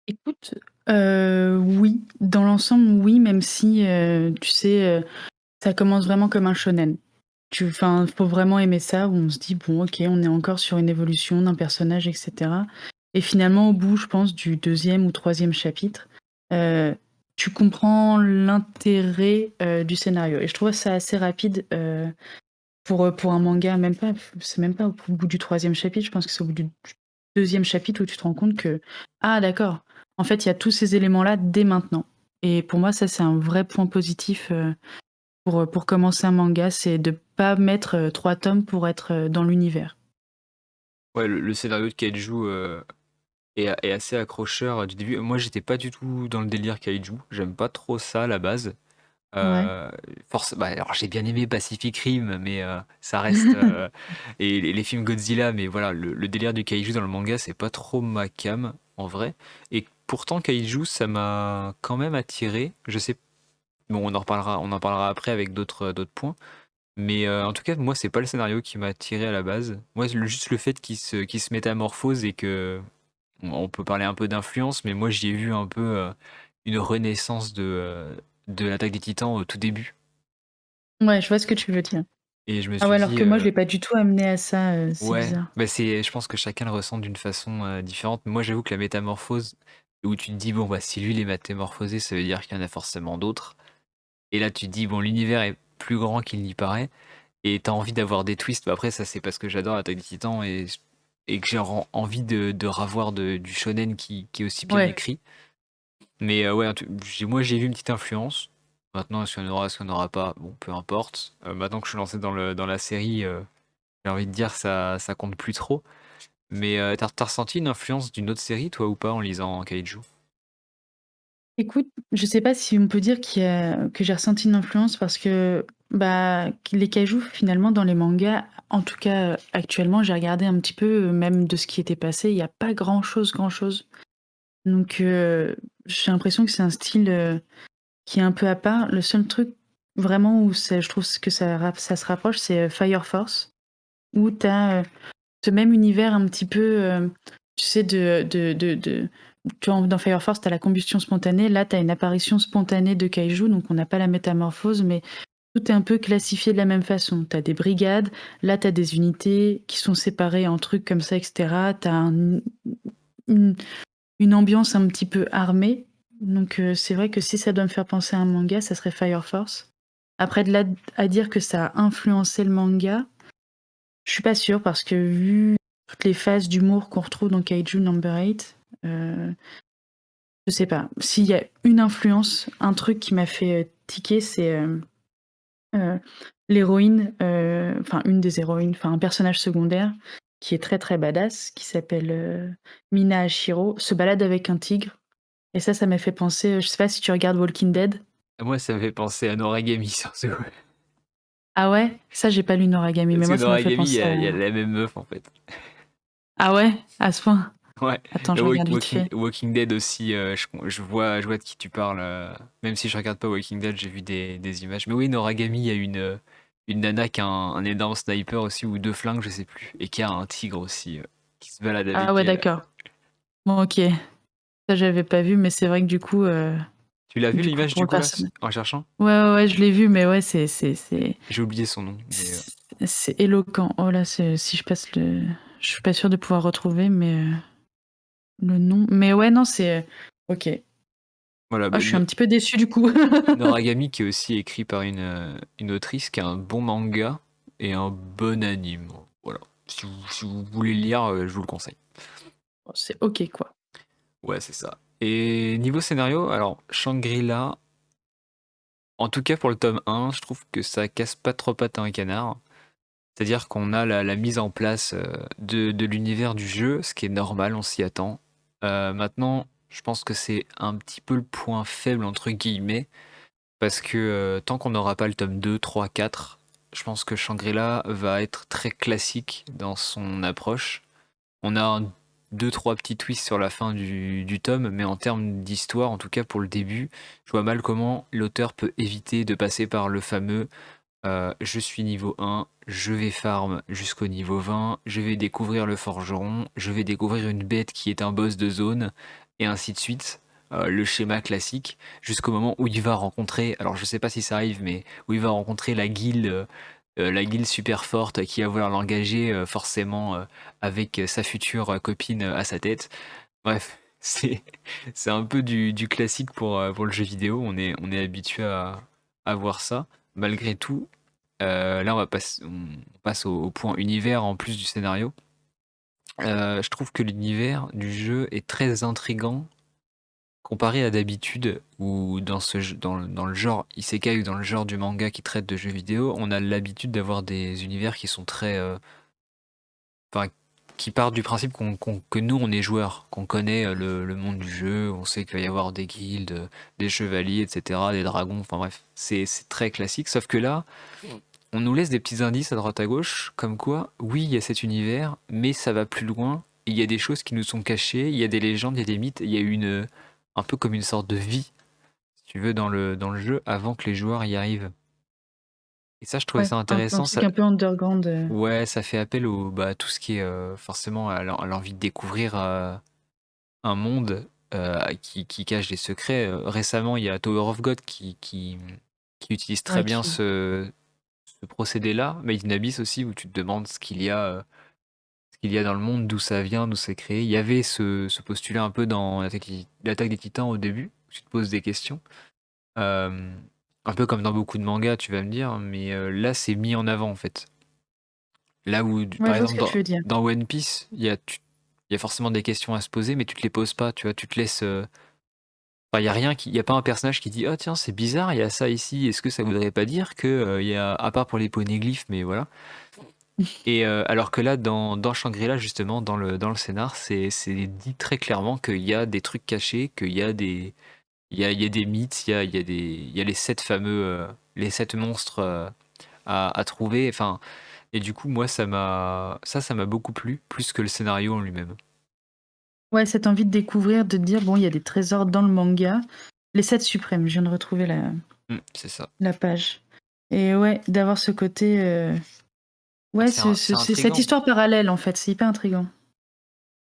Écoute, oui, dans l'ensemble, oui, même si, tu sais, ça commence vraiment comme un shonen. Enfin, faut vraiment aimer ça, où on se dit: «Bon, OK, on est encore sur une évolution d'un personnage et cetera» et finalement, au bout, je pense, du deuxième ou troisième chapitre, heu, tu comprends l'intérêt, du scénario et je trouve ça assez rapide, pour un manga, même pas, c'est même pas au bout du troisième chapitre, je pense que c'est au bout du deuxième chapitre où tu te rends compte que: «Ah d'accord, en fait, il y a tous ces éléments-là dès maintenant» et pour moi, ça, c'est un vrai point positif, pour commencer un manga, c'est de pas mettre, 3 tomes pour être, dans l'univers. Ouais, le scénario de Kaiju est assez accrocheur du début. Moi, j'étais pas du tout dans le délire Kaiju. J'aime pas trop ça à la base. Ouais. Euh, bah, alors j'ai bien aimé Pacific Rim, mais ça reste et les films Godzilla, mais voilà, le délire du kaiju dans le manga, c'est pas trop ma cam en vrai. Et pourtant kaiju, ça m'a quand même attiré. Je sais, bon, on en parlera après avec d'autres points. Mais en tout cas, moi, c'est pas le scénario qui m'a attiré à la base. Moi, juste le fait qu'il se métamorphose et que on peut parler un peu d'influence, mais moi, j'y ai vu un peu une renaissance de l'attaque des Titans au tout début. Ouais, je vois ce que tu veux dire. Et je me Ah suis ouais, alors dit, que moi, je l'ai pas du tout amené à ça, c'est ouais, bizarre. bah je pense que chacun le ressent d'une façon différente. Moi, j'avoue que la métamorphose, où tu te dis, bon, bah, si lui il est métamorphosé, ça veut dire qu'il y en a forcément d'autres. Et là, tu te dis, bon, l'univers est plus grand qu'il n'y paraît. Et t'as envie d'avoir des twists. Bah, après, ça, c'est parce que j'adore Attaque des Titans et que j'ai envie de revoir du shonen qui est aussi bien Ouais. écrit. Mais ouais, moi, j'ai vu une petite influence. Maintenant, est-ce qu'il y en aura pas? Bon, peu importe. Maintenant que je suis lancé dans la série, j'ai envie de dire ça compte plus trop. Mais t'as ressenti une influence d'une autre série, toi, ou pas, en lisant Kaiju? Écoute, je sais pas si on peut dire que j'ai ressenti une influence parce que, bah, les kaijus finalement dans les mangas, en tout cas, actuellement, j'ai regardé un petit peu, même de ce qui était passé, il y a pas grand chose. Donc j'ai l'impression que c'est un style, qui est un peu à part. Le seul truc vraiment où c'est je trouve que ça se rapproche, c'est, Fire Force, où tu as, ce même univers un petit peu, tu sais, tu vois, dans Fire Force, tu as la combustion spontanée. Là, tu as une apparition spontanée de kaiju, donc on n'a pas la métamorphose, mais tout est un peu classifié de la même façon. Tu as des brigades, là, tu as des unités qui sont séparées en trucs comme ça, et cetera. Tu as une une ambiance un petit peu armée, donc c'est vrai que si ça doit me faire penser à un manga, ça serait Fire Force. Après de là à dire que ça a influencé le manga, je suis pas sûre parce que vu toutes les phases d'humour qu'on retrouve dans Kaiju Number 8, je sais pas. S'il y a une influence, un truc qui m'a fait, tiquer, c'est, heu, l'héroïne, enfin une des héroïnes, enfin un personnage secondaire qui est très, très badass, qui s'appelle, Mina Hashiro, se balade avec un tigre et ça m'a fait penser, je sais pas si tu regardes Walking Dead? Moi, ça me fait penser à Noragami, surtout. Ah ouais? Ça, j'ai pas lu Noragami, mais Parce que moi ça m'a fait Noragami, penser il y a à la même meuf, en fait. ah ouais? À ce point? Ouais. Attends, Et je regarde vite fait. Walking Dead aussi, je vois de qui tu parles. Même si je regarde pas Walking Dead, j'ai vu des images. Mais oui, Noragami, il y a une nana qui a un énorme sniper aussi, ou deux flingues, je sais plus. Et qui a un tigre aussi, qui se balade Ah avec ouais, elle. d'accord. Bon OK. Ça, j'avais pas vu, mais c'est vrai que Tu l'as vu du coup l'image pour du le coup là, personnage en cherchant? ouais, ouais, ouais, je l'ai vu, mais ouais, J'ai oublié son nom, mais c'est éloquent. Oh là, si je passe le je suis pas sûre de pouvoir retrouver, mais le nom mais ouais, non, OK. Voilà, Ah, bah, je suis un petit peu déçue du coup. Noragami qui est aussi écrit par une autrice qui a un bon manga et un bon anime. Voilà. Si vous voulez le lire, je vous le conseille. Bon, c'est OK, quoi. Ouais, c'est ça. Et niveau scénario, alors Shangri-La, en tout cas pour le tome 1, je trouve que ça casse pas trop pattes à un canard. C'est-à-dire qu'on a la mise en place de l'univers du jeu, ce qui est normal, on s'y attend. Maintenant, je pense que c'est un petit peu le point faible, entre guillemets, parce que tant qu'on n'aura pas le tome 2, 3, 4, je pense que Shangri-La va être très classique dans son approche. On a deux, trois petits twists sur la fin du tome, mais en termes d'histoire, en tout cas pour le début, je vois mal comment l'auteur peut éviter de passer par le fameux je suis niveau 1, je vais farm jusqu'au niveau 20, je vais découvrir le forgeron, je vais découvrir une bête qui est un boss de zone, et ainsi de suite. Le schéma classique, jusqu'au moment où il va rencontrer, alors je sais pas si ça arrive, mais où il va rencontrer la guilde super forte qui va vouloir l'engager forcément avec sa future copine à sa tête. Bref, c'est un peu du classique pour le jeu vidéo, on est habitué à voir ça. Malgré tout, là on passe au point univers en plus du scénario. Je trouve que l'univers du jeu est très intrigant comparé à d'habitude, où dans le genre isekai ou dans le genre du manga qui traite de jeux vidéo, on a l'habitude d'avoir des univers qui sont très, enfin, qui partent du principe que nous on est joueurs, qu'on connaît le monde du jeu, on sait qu'il va y avoir des guildes, des chevaliers, etc., des dragons, enfin bref, c'est très classique. Sauf que là, on nous laisse des petits indices à droite à gauche, comme quoi, oui, il y a cet univers, mais ça va plus loin. Il y a des choses qui nous sont cachées, il y a des légendes, il y a des mythes, il y a un peu comme une sorte de vie, si tu veux, dans le jeu, avant que les joueurs y arrivent. Et ça, je trouvais Ouais, ça un intéressant. truc un peu underground. Ouais, ça fait appel tout ce qui est forcément à l'envie de découvrir un monde qui cache des secrets. Récemment, il y a Tower of God qui utilise très Ouais, bien qui ce procédé-là. Made in Abyss aussi, où tu te demandes ce qu'il y a dans le monde, d'où ça vient, d'où c'est créé. Il y avait ce postulat un peu dans l'Attaque des Titans au début, où tu te poses des questions. Euh, un peu comme dans beaucoup de mangas, tu vas me dire, mais là, c'est mis en avant en fait. Là où, ouais, par je vois ce exemple, que tu veux dire. dans One Piece, il y a forcément des questions à se poser, mais tu te les poses pas, tu vois, tu te laisses. Enfin, il y a rien il y a pas un personnage qui dit, ah tiens, c'est bizarre, il y a ça ici. Est-ce que ça voudrait pas dire que il y a, à part pour les poneglyphes, mais voilà. Et alors que là, dans Shangri-La, justement, dans le scénar, c'est dit très clairement qu'il y a des trucs cachés, qu'il y a il y a des mythes, il y a les 7 monstres à trouver. Enfin, et du coup, moi, ça m'a beaucoup plu, plus que le scénario en lui-même. Ouais, cette envie de découvrir, de te dire: «Bon, il y a des trésors dans le manga». Les 7 suprêmes, je viens de retrouver C'est ça. la page et ouais, d'avoir ce côté, Ah, ouais, C'est c'est cette intriguant. histoire parallèle, en fait, c'est hyper intriguant.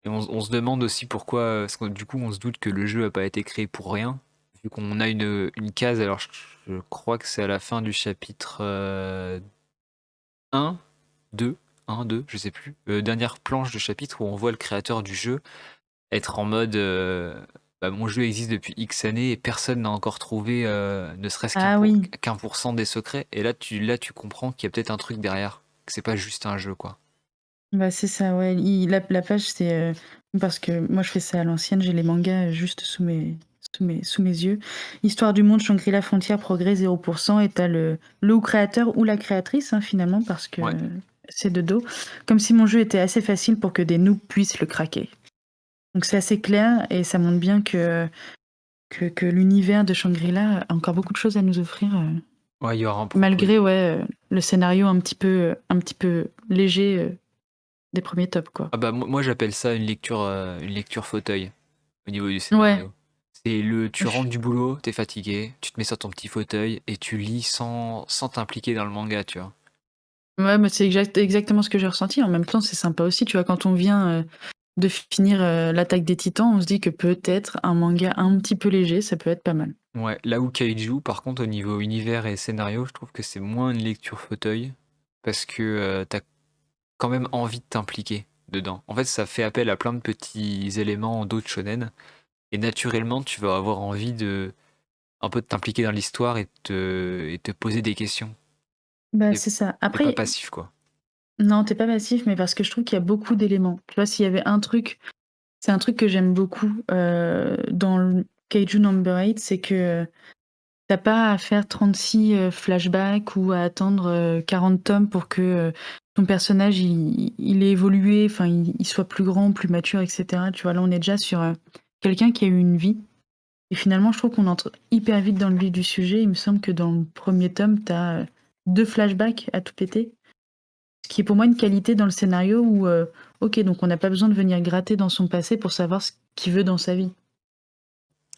Et on se demande aussi pourquoi, parce que du coup, on se doute que le jeu n'a pas été créé pour rien, vu qu'on a une case, alors je crois que c'est à la fin du chapitre 1, 2, 1, 2, je sais plus, dernière planche de chapitre où on voit le créateur du jeu être en mode bah, mon jeu existe depuis X années et personne n'a encore trouvé ne serait-ce Ah oui, qu'un pour cent des secrets. Et là tu comprends qu'il y a peut-être un truc derrière, que c'est pas juste un jeu, quoi. bah, c'est ça, ouais, la page, c'est, parce que moi, je fais ça à l'ancienne, j'ai les mangas juste sous mes yeux. Histoire du monde, Shangri-La Frontière, progrès 0 et tu as le ou créateur ou la créatrice, hein, finalement, parce que Ouais. c'est de dos. Comme si mon jeu était assez facile pour que des noobs puissent le craquer. Donc c'est assez clair et ça montre bien que l'univers de Shangri-La a encore beaucoup de choses à nous offrir, Ouais, il y aura un propos. malgré, ouais, le scénario un petit peu léger, des premiers tomes, quoi. Ah bah moi j'appelle ça une lecture fauteuil au niveau du Ouais, scénario. Tu je rentres du boulot, t'es fatigué, tu te mets sur ton petit fauteuil et tu lis sans t'impliquer dans le manga, tu vois. ouais, mais c'est exactement ce que j'ai ressenti. En même temps, c'est sympa aussi, tu vois? Quand on vient, de finir, l'Attaque des Titans, on se dit que peut-être un manga un petit peu léger, ça peut être pas mal. Ouais, là où Kaiju, par contre, au niveau univers et scénario, je trouve que c'est moins une lecture fauteuil parce que t'as quand même envie de t'impliquer dedans. En fait, ça fait appel à plein de petits éléments d'autres shonen et naturellement, tu vas avoir envie un peu de t'impliquer dans l'histoire et te poser des questions. Bah, T'es c'est ça. t'es pas Après, passif, quoi. non, t'es pas passif, mais parce que je trouve qu'il y a beaucoup d'éléments. Tu vois, s'il y avait un truc, c'est un truc que j'aime beaucoup dans le Kaiju Number 8, c'est que t'as pas à faire 36 flashbacks ou à attendre 40 tomes pour que ton personnage il ait évolué, enfin il soit plus grand, plus mature, etc. Tu vois, là on est déjà sur quelqu'un qui a eu une vie. Et finalement, je trouve qu'on entre hyper vite dans le vif du sujet. Il me semble que dans le premier tome, t'as 2 flashbacks à tout péter. Ce qui est pour moi une qualité dans le scénario où, ok, donc on n'a pas besoin de venir gratter dans son passé pour savoir ce qu'il veut dans sa vie.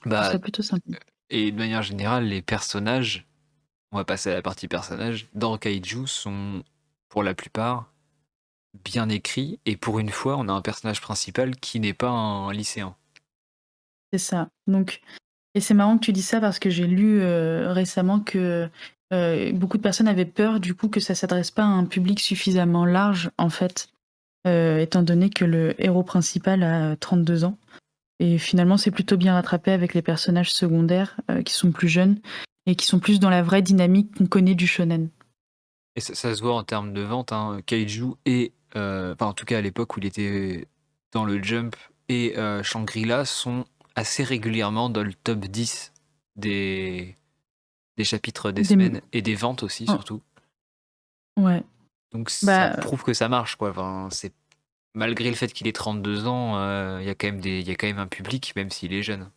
Je trouve Bah, ça plutôt sympa. et de manière générale, les personnages, on va passer à la partie personnages, dans Kaiju sont, pour la plupart, bien écrits, et pour une fois, on a un personnage principal qui n'est pas un lycéen. C'est ça. Donc, et c'est marrant que tu dis ça parce que j'ai lu récemment que beaucoup de personnes avaient peur du coup que ça s'adresse pas à un public suffisamment large en fait, étant donné que le héros principal a 32 ans. Et finalement, c'est plutôt bien rattrapé avec les personnages secondaires qui sont plus jeunes et qui sont plus dans la vraie dynamique qu'on connaît du shonen. Et ça se voit en termes de vente, hein, Kaiju et, enfin en tout cas à l'époque où il était dans le Jump, et Shangri-La sont assez régulièrement dans le top 10 des, des chapitres des Des... semaines, et des ventes aussi oh, surtout. ouais. Donc ça Bah, prouve que ça marche, quoi. Enfin, c'est, malgré le fait qu'il ait 32 ans, il y a quand même il y a quand même un public, même s'il est jeune.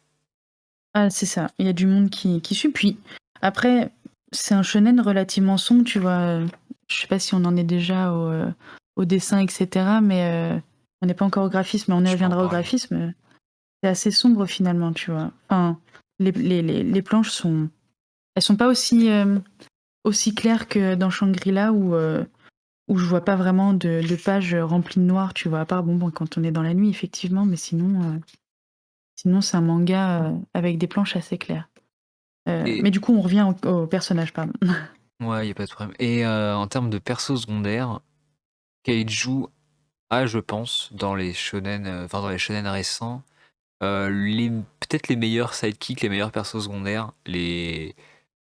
ah, c'est ça. Il y a du monde qui suit. Puis après, c'est un shonen relativement sombre, tu vois. Je sais pas si on en est déjà au dessin, etc. Mais on n'est pas encore au graphisme, mais on y Je peux en reviendra au parler. graphisme. C'est assez sombre finalement, tu vois. Enfin, les planches sont, elles sont pas aussi claires que dans Shangri-La où je vois pas vraiment de pages remplies de noir, tu vois. À part bon, quand on est dans la nuit, effectivement, mais sinon c'est un manga avec des planches assez claires. Et Mais du coup, on revient au personnage, pardon. ouais, il y a pas de problème. Et en termes de perso secondaire, Kaiju a, je pense, dans les shonen, enfin dans les shonen récents, les peut-être les meilleurs sidekicks, les meilleurs persos secondaires, ils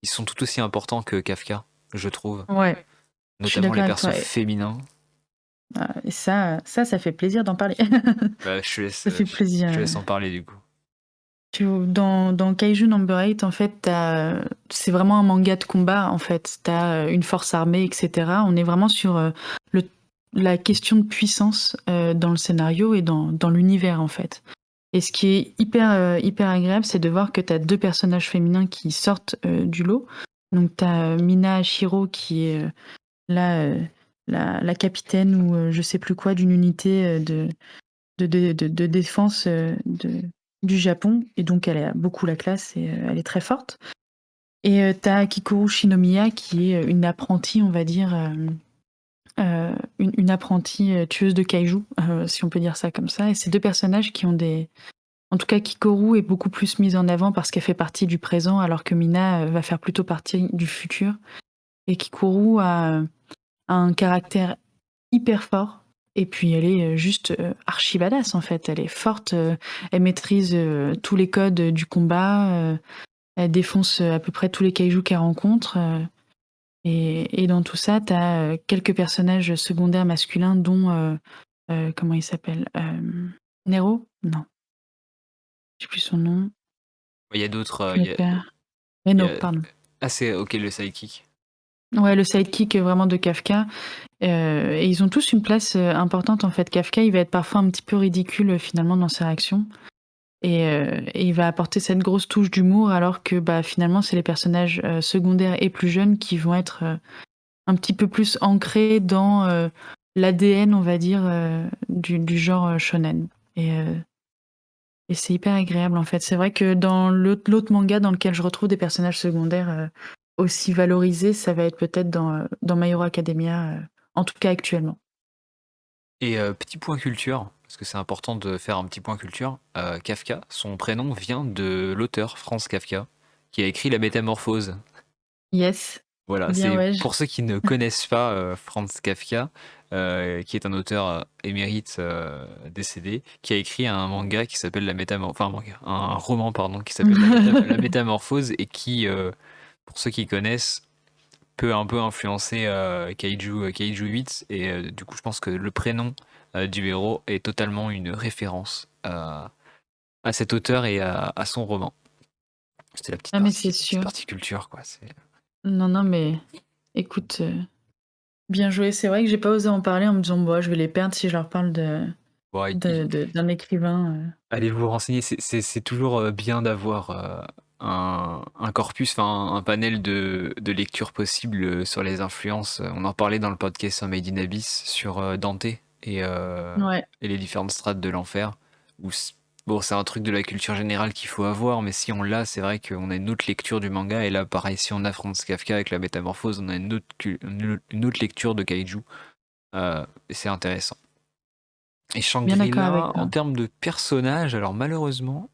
sont tout aussi importants que Kafka, je trouve. Ouais, je suis Notamment les d'accord avec persos toi. féminins. Et ça fait plaisir d'en parler. Bah, Ça fait plaisir. je te laisse en parler du coup. Dans Kaiju Number 8, en fait, c'est vraiment un manga de combat, en fait. T'as une force armée, etc. On est vraiment sur le, la question de puissance dans le scénario et dans l'univers, en fait. Et ce qui est hyper agréable, c'est de voir que t'as 2 personnages féminins qui sortent du lot. Donc t'as Mina Ashiro qui est là, la capitaine ou je sais plus quoi d'une unité de défense du Japon. Et donc, elle a beaucoup la classe et elle est très forte. Et t'as Kikoru Shinomiya qui est une apprentie, on va dire, une apprentie tueuse de kaiju, si on peut dire ça comme ça. Et ces 2 personnages qui ont des... En tout cas, Kikoru est beaucoup plus mise en avant parce qu'elle fait partie du présent, alors que Mina va faire plutôt partie du futur. Et Kikoru a un caractère hyper fort. Et puis elle est juste archi badass en fait. Elle est forte, elle maîtrise tous les codes du combat, elle défonce à peu près tous les kaijus qu'elle rencontre. Et dans tout ça, t'as quelques personnages secondaires masculins, dont comment il s'appelle Nero? Non, je sais plus son nom. Il y a d'autres. Je me perds. Il y Reno, a... pardon. Ah, c'est ok, le sidekick. Ouais, le sidekick vraiment de Kafka. Et ils ont tous une place importante en fait. Kafka, il va être parfois un petit peu ridicule finalement dans ses réactions. Et il va apporter cette grosse touche d'humour alors que bah, finalement c'est les personnages secondaires et plus jeunes qui vont être un petit peu plus ancrés dans l'ADN, on va dire, du genre shonen. Et, euh, et c'est hyper agréable en fait. C'est vrai que dans l'autre manga dans lequel je retrouve des personnages secondaires aussi valorisés, ça va être peut-être dans My Hero Academia, en tout cas actuellement. Et petit point culture, parce que c'est important de faire un petit point culture, Kafka, son prénom vient de l'auteur Franz Kafka, qui a écrit La Métamorphose. Yes. Voilà, Bien, c'est ouais, pour ceux qui ne connaissent pas Franz Kafka, qui est un auteur émérite décédé, qui a écrit un manga qui s'appelle enfin un roman pardon, qui s'appelle La Métamorphose et qui, pour ceux qui connaissent, peut un peu influencer Kaiju 8 et du coup je pense que le prénom du héros est totalement une référence à cet auteur et à son roman. C'était Ah, mais c'est petite sûr. partie culture quoi. Non, non, mais écoute, bien joué. C'est vrai que j'ai pas osé en parler en me disant: «Bah, je vais les perdre si je leur parle Bon, d'un écrivain», allez vous renseigner, c'est toujours bien d'avoir un corpus, enfin un panel de lectures possibles sur les influences. On en parlait dans le podcast Made in Abyss sur Dante Ouais, et les différentes strates de l'enfer. Bon, c'est un truc de la culture générale qu'il faut avoir, mais si on l'a, c'est vrai qu'on a une autre lecture du manga. Et là, pareil, si on a Franz Kafka avec la Métamorphose, on a une autre lecture de Kaiju. Et c'est intéressant. Et bien d'accord avec Shangri-La, en toi. termes de personnages, alors malheureusement,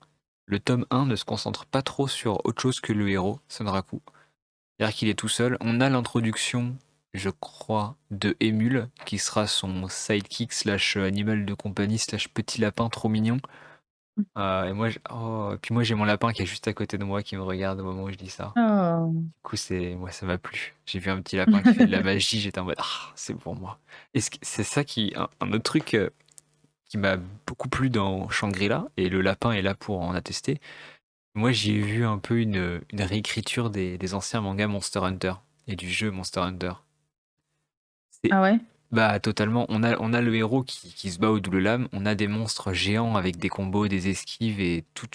le tome 1 ne se concentre pas trop sur autre chose que le héros, Sanraku. C'est-à-dire qu'il est tout seul. On a l'introduction, je crois, de Emule, qui sera son sidekick slash animal de compagnie slash petit lapin trop mignon. Et moi, et puis moi j'ai mon lapin qui est juste à côté de moi qui me regarde au moment où je dis ça. Oh! Du coup, moi ça m'a plu. J'ai vu un petit lapin qui fait de la magie, j'étais en mode ah, c'est pour moi. Et c'est ça qui un autre truc qui m'a beaucoup plu dans Shangri-La, et le lapin est là pour en attester. Moi, j'y ai vu un peu une réécriture des anciens mangas Monster Hunter et du jeu Monster Hunter. C'est Ah ouais? Bah totalement. On a le héros qui se bat au double lame. On a des monstres géants avec des combos, des esquives et tout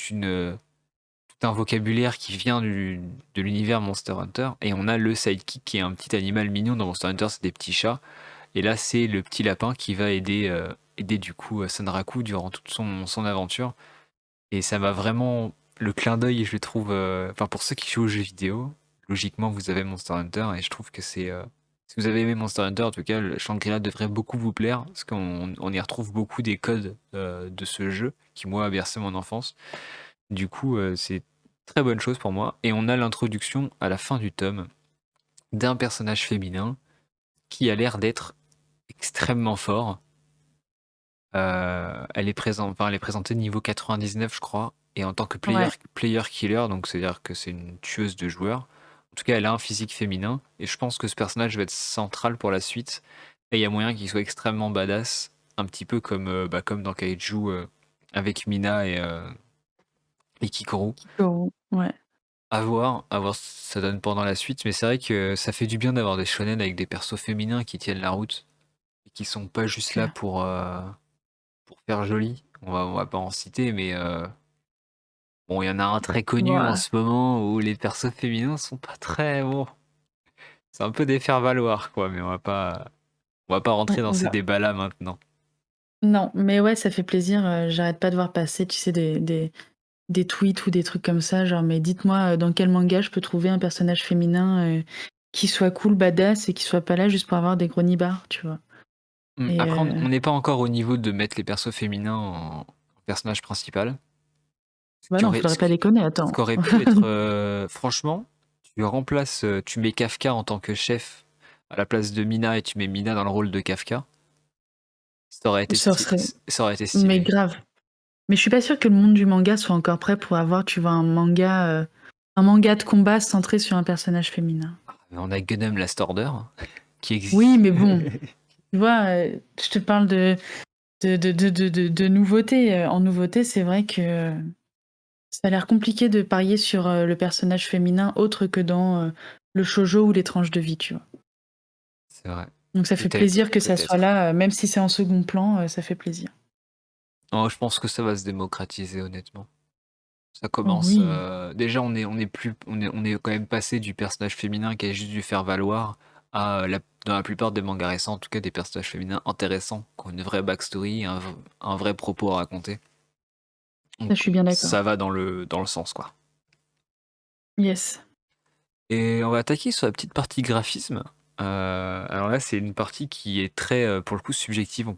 un vocabulaire qui vient de l'univers Monster Hunter. Et on a le sidekick qui est un petit animal mignon dans Monster Hunter, c'est des petits chats. Et là, c'est le petit lapin qui va aider du coup Sanraku durant toute son aventure. Et ça m'a vraiment. Le clin d'œil, je le trouve. Enfin, pour ceux qui jouent aux jeux vidéo, logiquement, vous avez Monster Hunter. Et je trouve que c'est. Si vous avez aimé Monster Hunter, en tout cas, le Shangri-La devrait beaucoup vous plaire. Parce qu'on y retrouve beaucoup des codes de ce jeu qui, moi, a bercé mon enfance. Du coup, c'est une très bonne chose pour moi. Et on a l'introduction à la fin du tome d'un personnage féminin qui a l'air d'être extrêmement fort. Elle est présentée niveau 99, je crois, et en tant que Ouais. player killer, donc c'est-à-dire que c'est une tueuse de joueurs. En tout cas, elle a un physique féminin, et je pense que ce personnage va être central pour la suite. Et il y a moyen qu'il soit extrêmement badass, un petit peu comme dans Kaiju avec Mina et Kikoru. Kikoru, ouais. À voir ce que ça donne pendant la suite, mais c'est vrai que ça fait du bien d'avoir des shonen avec des persos féminins qui tiennent la route et qui sont pas juste là Clair. pour faire joli. On va pas en citer, mais bon, il y en a un très connu en Bah, ce moment où les persos féminins sont pas très bon. C'est un peu des faire-valoir, quoi, mais on va pas rentrer dans on ces va débats-là maintenant. non, mais ouais, ça fait plaisir, j'arrête pas de voir passer, tu sais, des tweets ou des trucs comme ça, genre: «Mais dites-moi, dans quel manga je peux trouver un personnage féminin, qui soit cool, badass et qui soit pas là juste pour avoir des gros nibards?» tu vois? Et Après, on n'est pas encore au niveau de mettre les persos féminins en personnage principal. bah, non, faudrait Ce pas qui déconner, ce attends. qu'aurait pu être, franchement, tu mets Kafka en tant que chef à la place de Mina et tu mets Mina dans le rôle de Kafka, Ça serait ça aurait été mais stylé. grave. Mais je suis pas sûre que le monde du manga soit encore prêt pour avoir, tu vois, un manga de combat centré sur un personnage féminin. Mais on a Gundam Last Order qui Oui, existe. mais bon, tu vois, je te parle de nouveautés, en nouveauté, c'est vrai que ça a l'air compliqué de parier sur, le personnage féminin autre que dans, le shoujo ou les tranches de vie, tu vois? C'est vrai. Donc ça fait Peut-être, plaisir que ça soit peut-être. là, même si c'est en second plan, ça fait plaisir. Oh, je pense que ça va se démocratiser, honnêtement. Ça Oh commence. oui, Déjà, on est quand même passé du personnage féminin qui a juste dû faire valoir à dans la plupart des mangas récents, en tout cas, des personnages féminins intéressants, qui ont une vraie backstory, un vrai propos à raconter. ça Donc, je suis bien d'accord. ça va dans le sens, quoi. Yes. Et on va attaquer sur la petite partie graphisme. Alors là, c'est une partie qui est très, pour le coup, subjective. On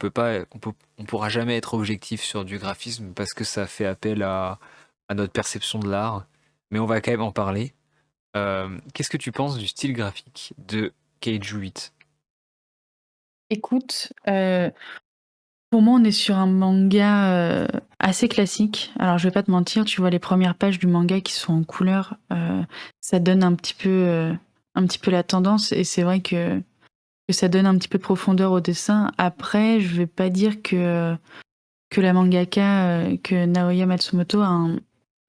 pourra jamais être objectif sur du graphisme parce que ça fait appel à notre perception de l'art. Mais on va quand même en parler. Qu'est-ce que tu penses du style graphique de Keiju 8? Écoute, pour moi, on est sur un manga, assez classique. Alors je vais pas te mentir, tu vois les premières pages du manga qui sont en couleur, ça donne un petit peu la tendance et c'est vrai que ça donne un petit peu de profondeur au dessin. Après, je vais pas dire que la mangaka, que Naoya Matsumoto a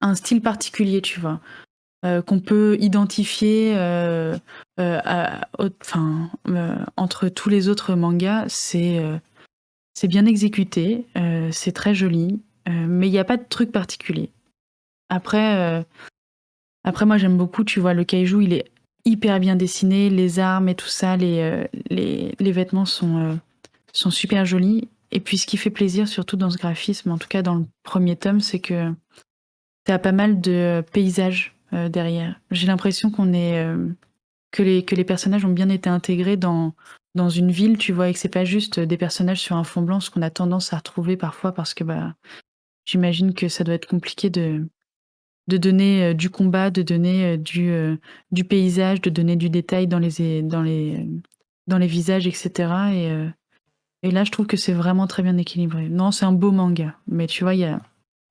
un style particulier, tu vois? Qu'on peut identifier enfin, entre tous les autres mangas, c'est bien exécuté, c'est très joli, mais il n'y a pas de truc particulier. Après, après moi j'aime beaucoup, tu vois, le kaiju, il est hyper bien dessiné, les armes et tout ça, les vêtements sont super jolis. Et puis ce qui fait plaisir, surtout dans ce graphisme, en tout cas dans le premier tome, c'est que t'as pas mal de paysages derrière. J'ai l'impression que les personnages ont bien été intégrés dans une ville, tu vois, et que c'est pas juste des personnages sur un fond blanc, ce qu'on a tendance à retrouver parfois parce que bah, j'imagine que ça doit être compliqué de donner du combat, de donner du paysage, de donner du détail dans les visages, etc. Et là, je trouve que c'est vraiment très bien équilibré. Non, c'est un beau manga, mais tu vois,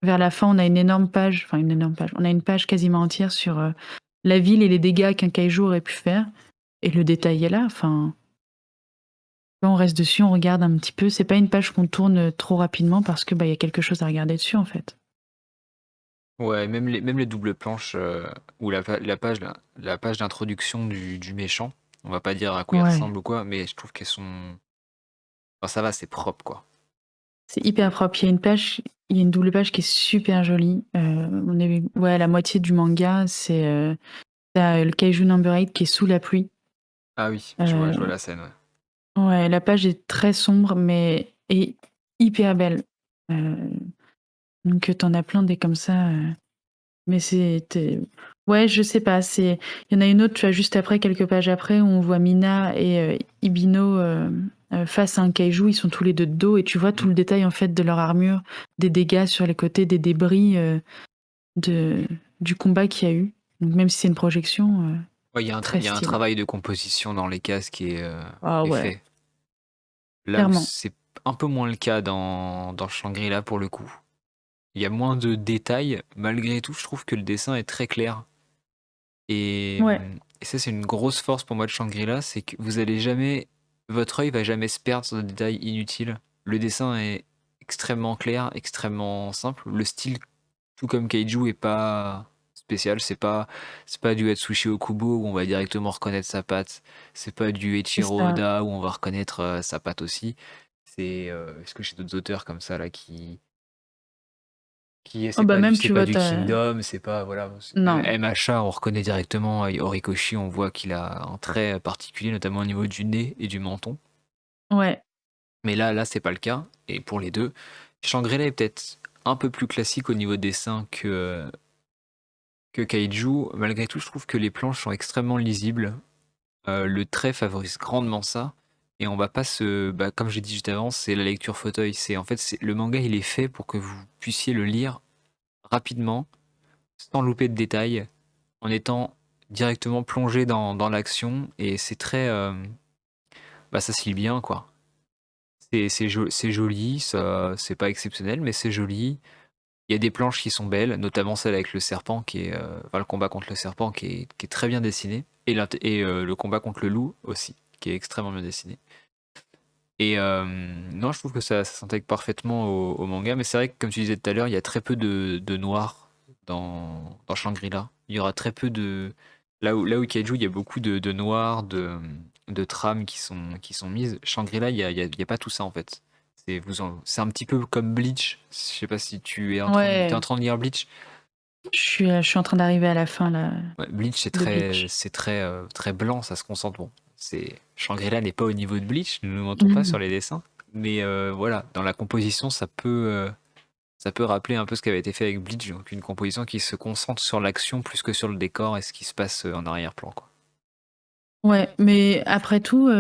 vers la fin, on a une énorme page, enfin une énorme page, on a une page quasiment entière sur la ville et les dégâts qu'un kaiju aurait pu faire. Et le détail est là, enfin, on reste dessus, on regarde un petit peu. C'est pas une page qu'on tourne trop rapidement parce que bah, y a quelque chose à regarder dessus, en fait. Ouais, même les doubles planches, ou la page d'introduction du méchant, on va pas dire à quoi il Ouais, ressemble ou quoi, mais je trouve qu'elles sont enfin ça va, c'est propre, quoi. c'est hyper C'est propre. Il y a une double page qui est super jolie. On est, ouais, la moitié du manga, c'est t'as le kaiju number 8 qui est sous la pluie. ah oui, je vois Euh, la scène, ouais. ouais, la page est très sombre, mais est hyper belle. Euh, donc t'en as plein des comme ça. Mais ouais, je sais pas, il y en a une autre, tu vois, juste après, quelques pages après, où on voit Mina et Ibino face à un kaiju, ils sont tous les deux de dos, et tu vois Mmh. tout le détail, en fait, de leur armure, des dégâts sur les côtés, des débris de, du combat qu'il y a eu. Donc même si c'est une projection, Ouais, très il y a un stylé. travail de composition dans les cases Ah qui est ouais, fait. Là où clairement. c'est un peu moins le cas dans Shangri-La pour le coup. Il y a moins de détails, malgré tout, je trouve que le dessin est très clair. Ouais, Et ça, c'est une grosse force pour moi de Shangri-La, c'est que vous allez jamais, votre œil va jamais se perdre sur des détails inutiles. Le dessin est extrêmement clair, extrêmement simple. Le style, tout comme Kaiju, est pas spécial. C'est pas du Atsushi Okubo où on va directement reconnaître sa patte. C'est pas du c'est Eiichiro ça. Oda où on va reconnaître sa patte aussi. Est-ce que j'ai d'autres auteurs comme ça là Oh bah même, c'est tu pas vois, du Kingdom, c'est pas voilà, même Non, MHA, on reconnaît directement Horikoshi, on voit qu'il a un trait particulier, notamment au niveau du nez et du menton. ouais, Mais là, c'est pas le cas. Et pour les deux, Shangri-La est peut-être un peu plus classique au niveau dessin que Kaiju. Malgré tout, je trouve que les planches sont extrêmement lisibles. Le trait favorise grandement ça. Et on va pas comme j'ai dit juste avant, c'est la lecture fauteuil. Le manga, il est fait pour que vous puissiez le lire rapidement, sans louper de détails, en étant directement plongé dans l'action. Et c'est très. Ça se lit bien, quoi. C'est joli, ça, c'est pas exceptionnel, mais c'est joli. Il y a des planches qui sont belles, notamment celle avec le serpent, enfin, le combat contre le serpent qui est très bien dessiné. Et le combat contre le loup aussi, qui est extrêmement bien dessiné. Et non, je trouve que ça s'intègre parfaitement au manga, mais c'est vrai que, comme tu disais tout à l'heure, il y a très peu de noir dans Shangri-La. Il y aura très peu de. Là où Kaiju, il y a beaucoup de noir, de trames qui sont mises. Shangri-La, il y a pas tout ça en fait. C'est un petit peu comme Bleach. Je sais pas si t'es en ouais. train de lire Bleach. Je suis en train d'arriver à la fin là, Ouais, Bleach, de Bleach. c'est très, très blanc, ça se concentre. Bon, Shangri-La n'est pas au niveau de Bleach, ne nous mentons pas sur les dessins. Mais voilà, dans la composition, ça peut rappeler un peu ce qui avait été fait avec Bleach, donc une composition qui se concentre sur l'action plus que sur le décor et ce qui se passe en arrière-plan, quoi. Ouais, mais après tout,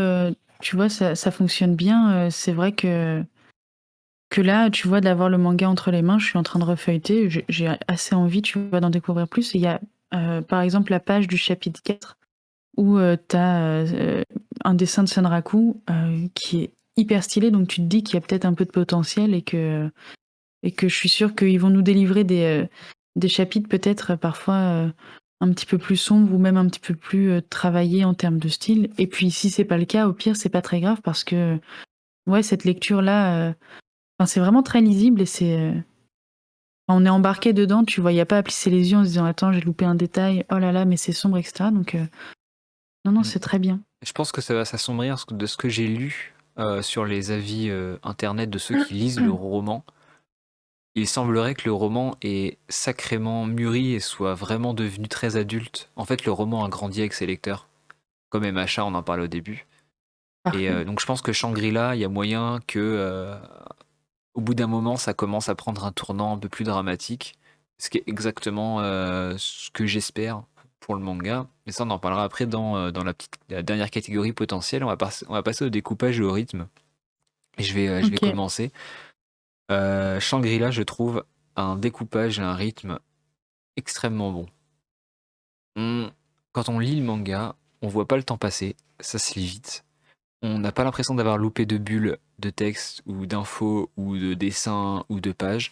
tu vois, ça fonctionne bien. C'est vrai que là, tu vois, d'avoir le manga entre les mains, je suis en train de refeuilleter. J'ai assez envie, tu vois, d'en découvrir plus. Et il y a Par exemple, la page du chapitre 4 où, tu as, un dessin de Sanraku, qui est hyper stylé, donc tu te dis qu'il y a peut-être un peu de potentiel et que je suis sûre qu'ils vont nous délivrer des chapitres peut-être parfois, un petit peu plus sombres ou même un petit peu plus, travaillés en termes de style et puis si c'est pas le cas, au pire, c'est pas très grave parce que, ouais, cette lecture-là, enfin, c'est vraiment très lisible et on est embarqué dedans, tu vois? Il y a pas à plisser les yeux en se disant: «Attends, j'ai loupé un détail. Oh là là, mais c'est sombre» et cetera donc non, non, Mm. c'est très bien. Je pense que ça va s'assombrir de ce que j'ai lu sur les avis internet de ceux qui lisent le roman. Il semblerait que le roman est sacrément mûri et soit vraiment devenu très adulte. En fait, le roman a grandi avec ses lecteurs, comme MHA, on en parlait au début. Et Parfait. donc je pense que Shangri-La, il y a moyen que au bout d'un moment, ça commence à prendre un tournant un peu plus dramatique, ce qui est exactement ce que j'espère pour le manga. Mais ça, on en parlera après dans la dernière catégorie potentielle. On va passer au découpage et au rythme. Et je vais OK. commencer. Shangri-La, je trouve un découpage et un rythme extrêmement bon. On- Quand on lit le manga, on voit pas le temps passer, ça se lit vite. On n'a pas l'impression d'avoir loupé de bulles de texte ou d'infos ou de dessins ou de pages.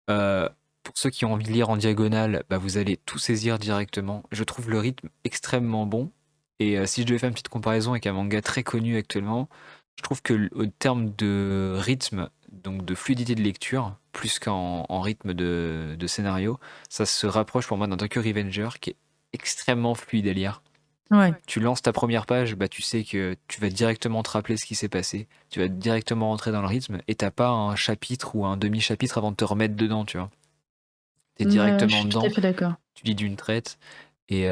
Euh, pour ceux qui ont envie de lire en diagonale, bah, vous allez tout saisir directement. Je trouve le rythme extrêmement bon. Et si je devais faire une petite comparaison avec un manga très connu actuellement, je trouve que au terme de rythme, donc de fluidité de lecture, plus qu'en rythme de scénario, ça se rapproche pour moi d'un Tokyo Revenger qui est extrêmement fluide à lire. Ouais. Tu lances ta première page, bah tu sais que tu vas directement te rappeler ce qui s'est passé, tu vas directement rentrer dans le rythme et t'as pas un chapitre ou un demi-chapitre avant de te remettre dedans, tu vois. T'es Ouais, je directement suis tout à dedans, fait d'accord. tu lis d'une traite et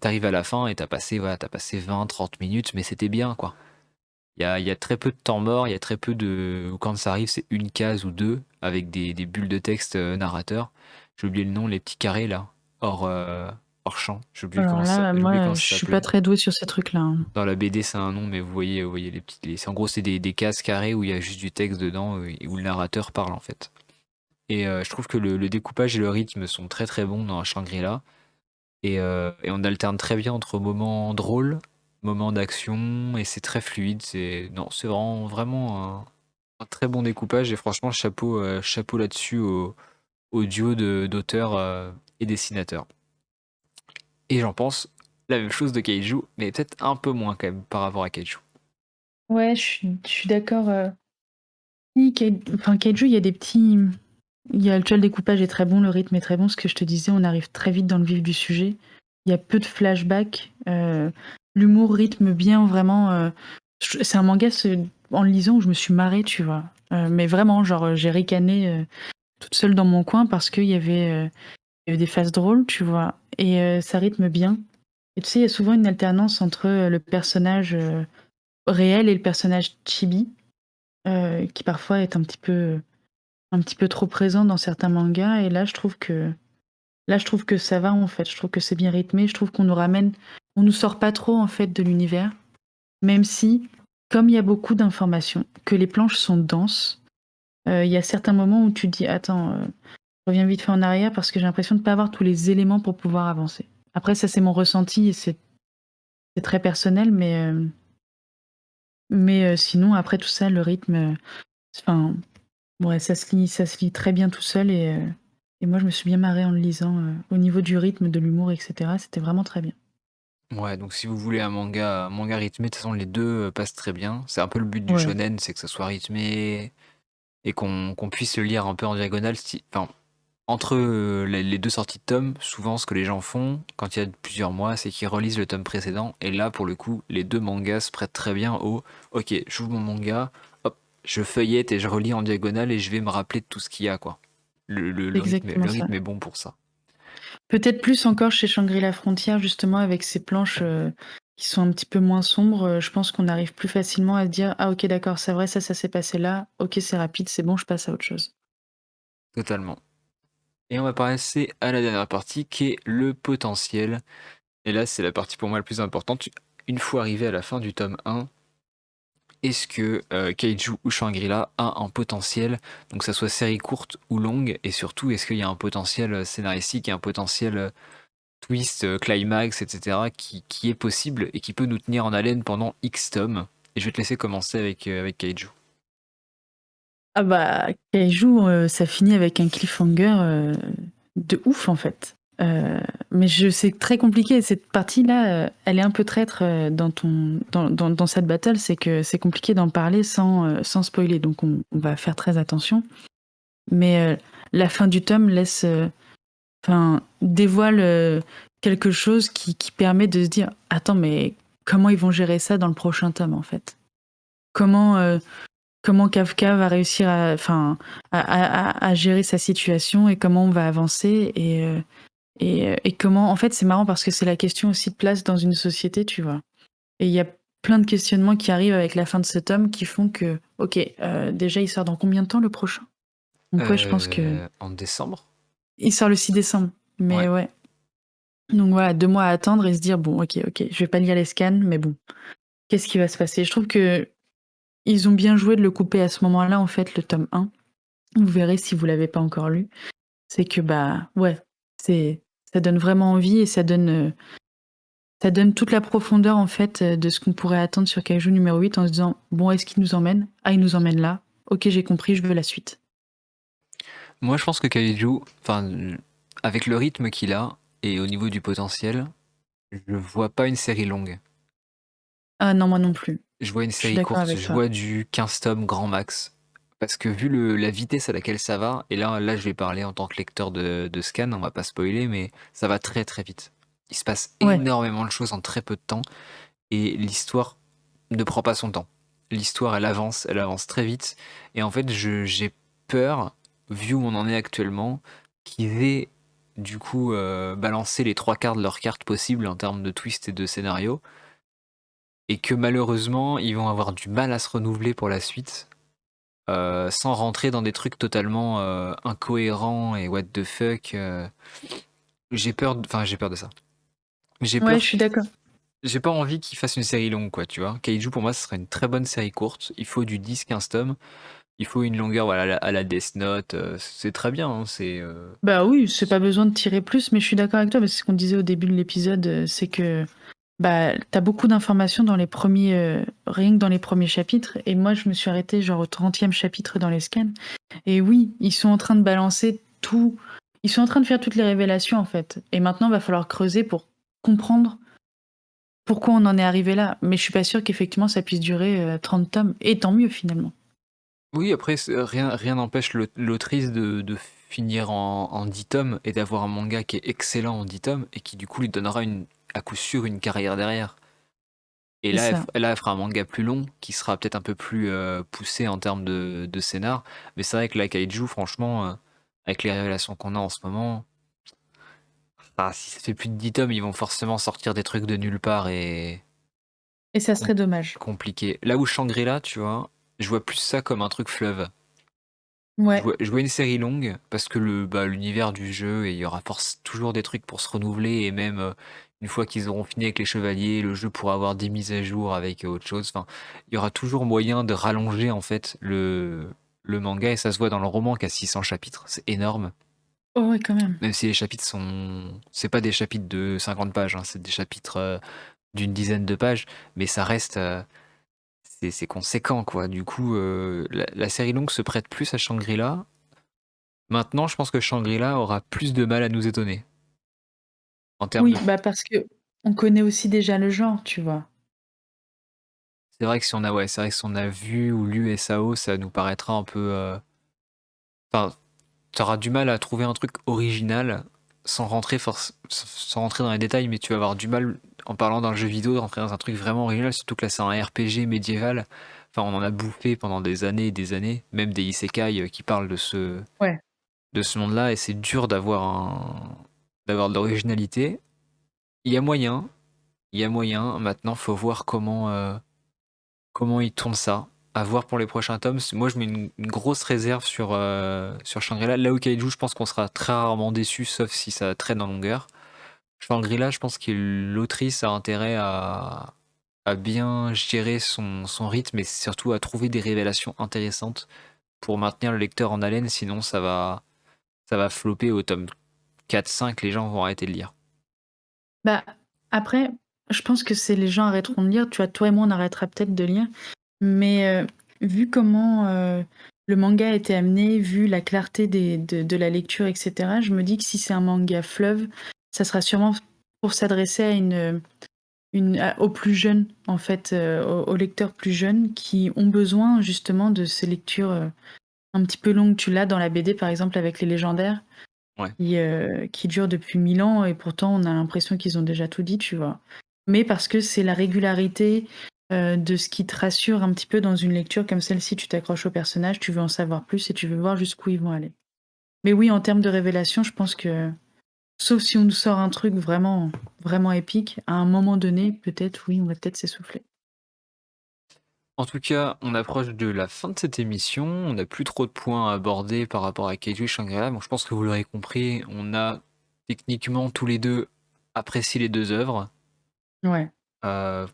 t'arrives à la fin et t'as passé 20-30 minutes, mais c'était bien quoi. Il y a très peu de temps mort, il y a très peu de. Quand ça arrive, c'est une case ou deux avec des bulles de texte narrateur. J'ai oublié le nom, les petits carrés là, hors, hors champ. Alors là, J'ai oublié comment moi, je ça suis pas s'appelait. très douée sur ces trucs-là, hein. Dans la BD, c'est un nom, mais vous voyez les petits. En gros, c'est des cases carrées où il y a juste du texte dedans et où le narrateur parle en fait. Et je trouve que le découpage et le rythme sont très très bons dans Shangri-La. Et on alterne très bien entre moments drôles, moments d'action, et c'est très fluide. Non, c'est vraiment un très bon découpage. Et franchement, chapeau là-dessus au duo d'auteurs et dessinateurs. Et j'en pense la même chose de Kaiju, mais peut-être un peu moins quand même par rapport à Kaiju. Ouais, je suis d'accord, oui, Kaiju, il y a des petits il y a tu vois, le découpage est très bon, le rythme est très bon. Ce que je te disais, on arrive très vite dans le vif du sujet. Il y a peu de flashbacks, l'humour rythme bien vraiment, c'est un manga en le lisant où je me suis marrée, tu vois? Mais vraiment, genre, j'ai ricané, toute seule dans mon coin parce qu'il y avait des phases drôles, tu vois? Et ça rythme bien. Et tu sais, il y a souvent une alternance entre, le personnage, réel et le personnage chibi, qui parfois est un petit peu trop présent dans certains mangas et là je trouve que ça va, en fait. Je trouve que c'est bien rythmé, je trouve on nous sort pas trop, en fait, de l'univers, même si, comme il y a beaucoup d'informations, que les planches sont denses, il y a certains moments où tu te dis: «Attends, je reviens vite fait en arrière parce que j'ai l'impression de pas avoir tous les éléments pour pouvoir avancer». Après ça, c'est mon ressenti et c'est très personnel, mais sinon après tout ça, le rythme, enfin, ouais, ça se lit très bien tout seul et moi je me suis bien marrée en le lisant, au niveau du rythme, de l'humour et cetera, c'était vraiment très bien. Ouais, donc si vous voulez un manga rythmé, de toute façon les deux passent très bien. C'est un peu le but du Ouais, shonen, c'est que ça soit rythmé et qu'on puisse le lire un peu en diagonale. Enfin, entre les deux sorties de tomes, souvent ce que les gens font quand il y a plusieurs mois, c'est qu'ils relisent le tome précédent. Et là, pour le coup, les deux mangas se prêtent très bien au ok, j'ouvre mon manga, hop, je feuillette et je relis en diagonale et je vais me rappeler de tout ce qu'il y a, quoi. c'est exactement Le ça. rythme est bon pour ça. Peut-être plus encore chez Shangri-La Frontière justement avec ces planches, qui sont un petit peu moins sombres, je pense qu'on arrive plus facilement à se dire: «Ah OK d'accord, c'est vrai, ça s'est passé là. OK, c'est rapide, c'est bon, je passe à autre chose». Totalement. Et on va passer à la dernière partie qui est le potentiel. Et là, c'est la partie pour moi la plus importante. Une fois arrivé à la fin du tome 1, est-ce que Kaiju ou Shangri-La a un potentiel, donc que ça soit série courte ou longue, et surtout est-ce qu'il y a un potentiel scénaristique et un potentiel twist, climax, etc., qui est possible et qui peut nous tenir en haleine pendant X tomes. Et je vais te laisser commencer avec Kaiju. Ah bah, Kaiju, ça finit avec un cliffhanger, de ouf, en fait. Mais c'est très compliqué. Cette partie-là, elle est un peu traître, dans cette battle. C'est que c'est compliqué d'en parler sans spoiler, donc on va faire très attention. Mais, la fin du tome laisse, dévoile, quelque chose qui permet de se dire: «Attends, mais comment ils vont gérer ça dans le prochain tome, en fait?» Comment, comment Kafka va réussir à gérer sa situation et comment on va avancer et comment en fait, c'est marrant parce que c'est la question aussi de place dans une société, tu vois? Et il y a plein de questionnements qui arrivent avec la fin de cet tome qui font que, OK, déjà il sort dans combien de temps le prochain? Donc ouais, je pense que En décembre? il sort le 6 décembre, mais Ouais. ouais. Donc voilà, 2 mois à attendre et se dire: «Bon, OK, je vais pas lire les scans, mais bon, qu'est-ce qui va se passer?» Je trouve que ils ont bien joué de le couper à ce moment-là, en fait, le tome 1. Vous verrez si vous l'avez pas encore lu. C'est que, bah, ouais, c'est ça donne vraiment envie et ça donne toute la profondeur, en fait, de ce qu'on pourrait attendre sur Kaiju numéro 8 en se disant: «Bon, est-ce qu'il nous emmène? Ah, il nous emmène là. OK, j'ai compris, je veux la suite». Moi, je pense que Kaiju, enfin, avec le rythme qu'il a et au niveau du potentiel, je vois pas une série longue. Ah non, moi non plus. Je vois une Je suis série d'accord courte, avec je toi. vois du 15 tomes grand max. Parce que vu la vitesse à laquelle ça va, et là je vais parler en tant que lecteur de scan, on va pas spoiler, mais ça va très très vite. Il se passe Ouais, énormément de choses en très peu de temps, et l'histoire ne prend pas son temps. L'histoire, elle avance très vite, et en fait, j'ai peur, vu où on en est actuellement, qu'ils aient du coup balancé les trois quarts de leurs cartes possibles en termes de twist et de scénario, et que malheureusement, ils vont avoir du mal à se renouveler pour la suite, sans rentrer dans des trucs totalement incohérents et what the fuck. J'ai peur de ça. J'ai ouais, peur je suis d'accord. J'ai pas envie qu'ils fassent une série longue, quoi, tu vois. Kaiju, pour moi, ce serait une très bonne série courte. Il faut du 10-15 tomes. Il faut une longueur, voilà, à la Death Note. C'est très bien, hein, Bah oui, c'est pas besoin de tirer plus, mais je suis d'accord avec toi, parce que ce qu'on disait au début de l'épisode, c'est que bah, tu beaucoup d'informations dans les premiers, rien que dans les premiers chapitres, et moi je me suis arrêtée genre au 30e chapitre dans les scans. Et oui, ils sont en train de balancer tout, ils sont en train de faire toutes les révélations en fait. Et maintenant, il va falloir creuser pour comprendre pourquoi on en est arrivé là. Mais je suis pas sûre qu'effectivement ça puisse durer 30 tomes. Et tant mieux finalement. Oui, après, rien n'empêche l'autrice de finir en 10 tomes et d'avoir un manga qui est excellent en 10 tomes et qui, du coup, lui donnera à coup sûr une carrière derrière. Et C'est là, ça. elle fera un manga plus long, qui sera peut-être un peu plus poussé en termes de scénar. Mais c'est vrai que la Kaiju, franchement, avec les révélations qu'on a en ce moment, bah, si ça fait plus de 10 tomes, ils vont forcément sortir des trucs de nulle part et Et ça com- serait dommage. compliqué. Là où Shangri-La, tu vois, je vois plus ça comme un truc fleuve. Ouais. Je vois une série longue parce que l'univers du jeu, et il y aura toujours des trucs pour se renouveler, et même une fois qu'ils auront fini avec les chevaliers, le jeu pourra avoir des mises à jour avec autre chose. Enfin, il y aura toujours moyen de rallonger en fait le manga, et ça se voit dans le roman qui a 600 chapitres, c'est énorme. Oh ouais, quand même. Même si les chapitres c'est pas des chapitres de 50 pages, hein, c'est des chapitres d'une dizaine de pages, mais ça reste, c'est conséquent quoi. Du coup, la série longue se prête plus à Shangri-La. Maintenant, je pense que Shangri-La aura plus de mal à nous étonner. En termes Oui, de. bah parce que on connaît aussi déjà le genre, tu vois. C'est vrai que si on a, ouais, c'est vrai que si on a vu ou lu SAO, ça nous paraîtra un peu. Enfin, tu auras du mal à trouver un truc original sans rentrer dans les détails, mais tu vas avoir du mal, en parlant d'un jeu vidéo, de rentrer dans un truc vraiment original, surtout que là c'est un RPG médiéval. Enfin, on en a bouffé pendant des années et des années, même des isekai qui parlent Ouais. de ce monde-là, et c'est dur d'avoir de l'originalité. Il y a moyen, il y a moyen. Maintenant, faut voir comment ils tournent ça. À voir pour les prochains tomes. Moi, je mets une grosse réserve sur Shangri-La. Là où Kaiju, je pense qu'on sera très rarement déçu, sauf si ça traîne en longueur. Shangri-La, je pense que l'autrice a intérêt à bien gérer son rythme, et surtout à trouver des révélations intéressantes pour maintenir le lecteur en haleine. Sinon, ça va flopper au tome 4-5, les gens vont arrêter de lire. Bah, après, je pense que c'est les gens arrêteront de lire, tu vois? Toi et moi, on arrêtera peut-être de lire, mais vu comment, le manga a été amené, vu la clarté de la lecture et cetera, je me dis que si c'est un manga fleuve, ça sera sûrement pour s'adresser à aux plus jeunes, en fait, aux lecteurs plus jeunes qui ont besoin justement de ces lectures, un petit peu longues. Tu l'as dans la BD, par exemple, avec les légendaires Ouais. qui durent depuis 1000 ans et pourtant on a l'impression qu'ils ont déjà tout dit, tu vois? Mais parce que c'est la régularité, de ce qui te rassure un petit peu dans une lecture comme celle-ci, tu t'accroches au personnage, tu veux en savoir plus et tu veux voir jusqu'où ils vont aller. Mais oui, en termes de révélation, je pense que sauf si on nous sort un truc vraiment, vraiment épique, à un moment donné, peut-être, oui, on va peut-être s'essouffler. En tout cas, on approche de la fin de cette émission. On n'a plus trop de points à aborder par rapport à Kaiju et Shangri-La. Donc je pense que vous l'aurez compris, on a techniquement tous les deux apprécié les deux œuvres. Ouais. Euh,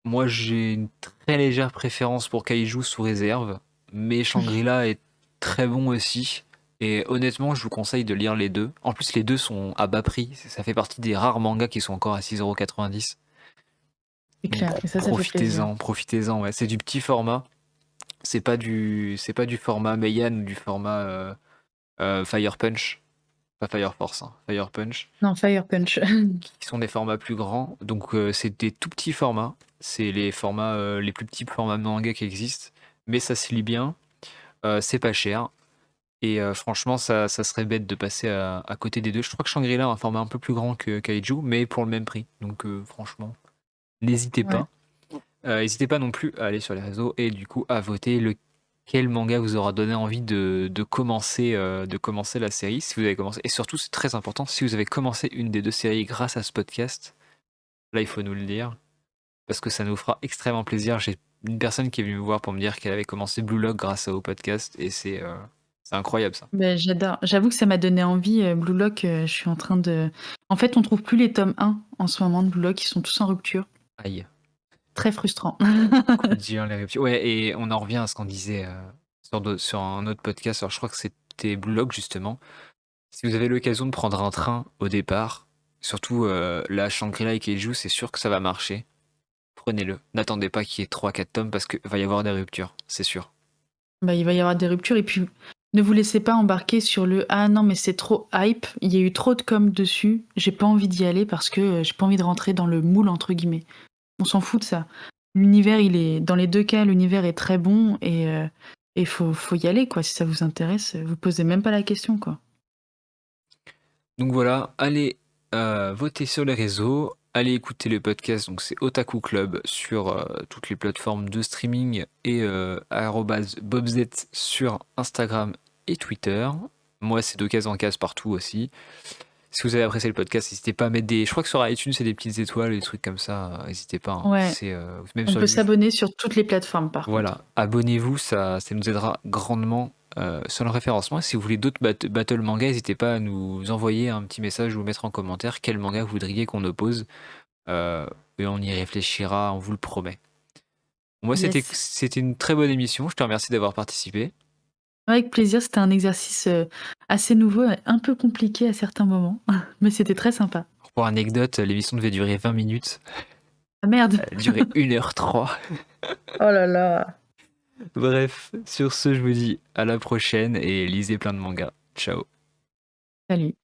Moi, j'ai une très légère préférence pour Kaiju sous réserve, mais Shangri-La est très bon aussi. Et honnêtement, je vous conseille de lire les deux. En plus, les deux sont à bas prix. Ça fait partie des rares mangas qui sont encore à 6,90 €. C'est Donc clair et ça fait plaisir. profitez-en, profitez-en. Ouais. C'est du petit format. C'est pas du format Meian ou du format Fire Punch. Pas Fire Force, hein, Fire Punch. Non, Fire Punch. Qui sont des formats plus grands. Donc c'est des tout petits formats. C'est les formats, les plus petits formats manga qui existent. Mais ça se lit bien, c'est pas cher. Et franchement, ça serait bête de passer à côté des deux. Je crois que Shangri-La a un format un peu plus grand que Kaiju, mais pour le même prix. Donc franchement, n'hésitez Ouais. pas. N'hésitez pas non plus à aller sur les réseaux et du coup à voter lequel manga vous aura donné envie de commencer la série, si vous avez commencé. Et surtout, c'est très important, si vous avez commencé une des deux séries grâce à ce podcast, là il faut nous le dire, parce que ça nous fera extrêmement plaisir. J'ai une personne qui est venue me voir pour me dire qu'elle avait commencé Blue Lock grâce au podcast et c'est incroyable ça. Beh, j'adore. J'avoue que ça m'a donné envie, Blue Lock, je suis en train de en fait, on trouve plus les tomes 1 en ce moment de Blue Lock, ils sont tous en rupture. Aïe, Très frustrant. coup dur les ruptures. Ouais, et on en revient à ce qu'on disait sur un autre podcast, alors je crois que c'était Blue Lock justement. Si vous avez l'occasion de prendre un train au départ, surtout la Shangri-La et Keiju, c'est sûr que ça va marcher. Prenez-le. N'attendez pas qu'il y ait 3-4 tomes parce qu'il va y avoir des ruptures, c'est sûr. Bah, il va y avoir des ruptures et puis ne vous laissez pas embarquer sur le: «Ah non, mais c'est trop hype, il y a eu trop de com dessus, j'ai pas envie d'y aller parce que, j'ai pas envie de rentrer dans le "moule" entre guillemets». On s'en fout de ça. L'univers, il est dans les 2 cas, l'univers est très bon et faut y aller quoi. Si ça vous intéresse, vous posez même pas la question quoi. Donc voilà, allez voter sur les réseaux, allez écouter le podcast, donc c'est Otaku Club sur toutes les plateformes de streaming et @bobz sur Instagram et Twitter. Moi, c'est d'occasion en case partout aussi. Si vous avez apprécié le podcast, n'hésitez pas à mettre des. Je crois que sur iTunes, c'est des petites étoiles, des trucs comme ça. N'hésitez pas, hein. Ouais, C'est même on sur peut YouTube. s'abonner sur toutes les plateformes par contre. Voilà, abonnez-vous, ça nous aidera grandement sur le référencement. Et si vous voulez d'autres battle manga, n'hésitez pas à nous envoyer un petit message ou mettre en commentaire quel manga vous voudriez qu'on oppose. Euh, et on y réfléchira, on vous le promet. Moi, Yes. c'était une très bonne émission. Je te remercie d'avoir participé. Avec plaisir, c'était un exercice, assez nouveau et un peu compliqué à certains moments, mais c'était très sympa. Pour anecdote, l'émission devait durer 20 minutes. Ah merde! Elle a duré 1h03. Oh là là! Bref, sur ce, je vous dis à la prochaine et lisez plein de mangas. Ciao. Salut.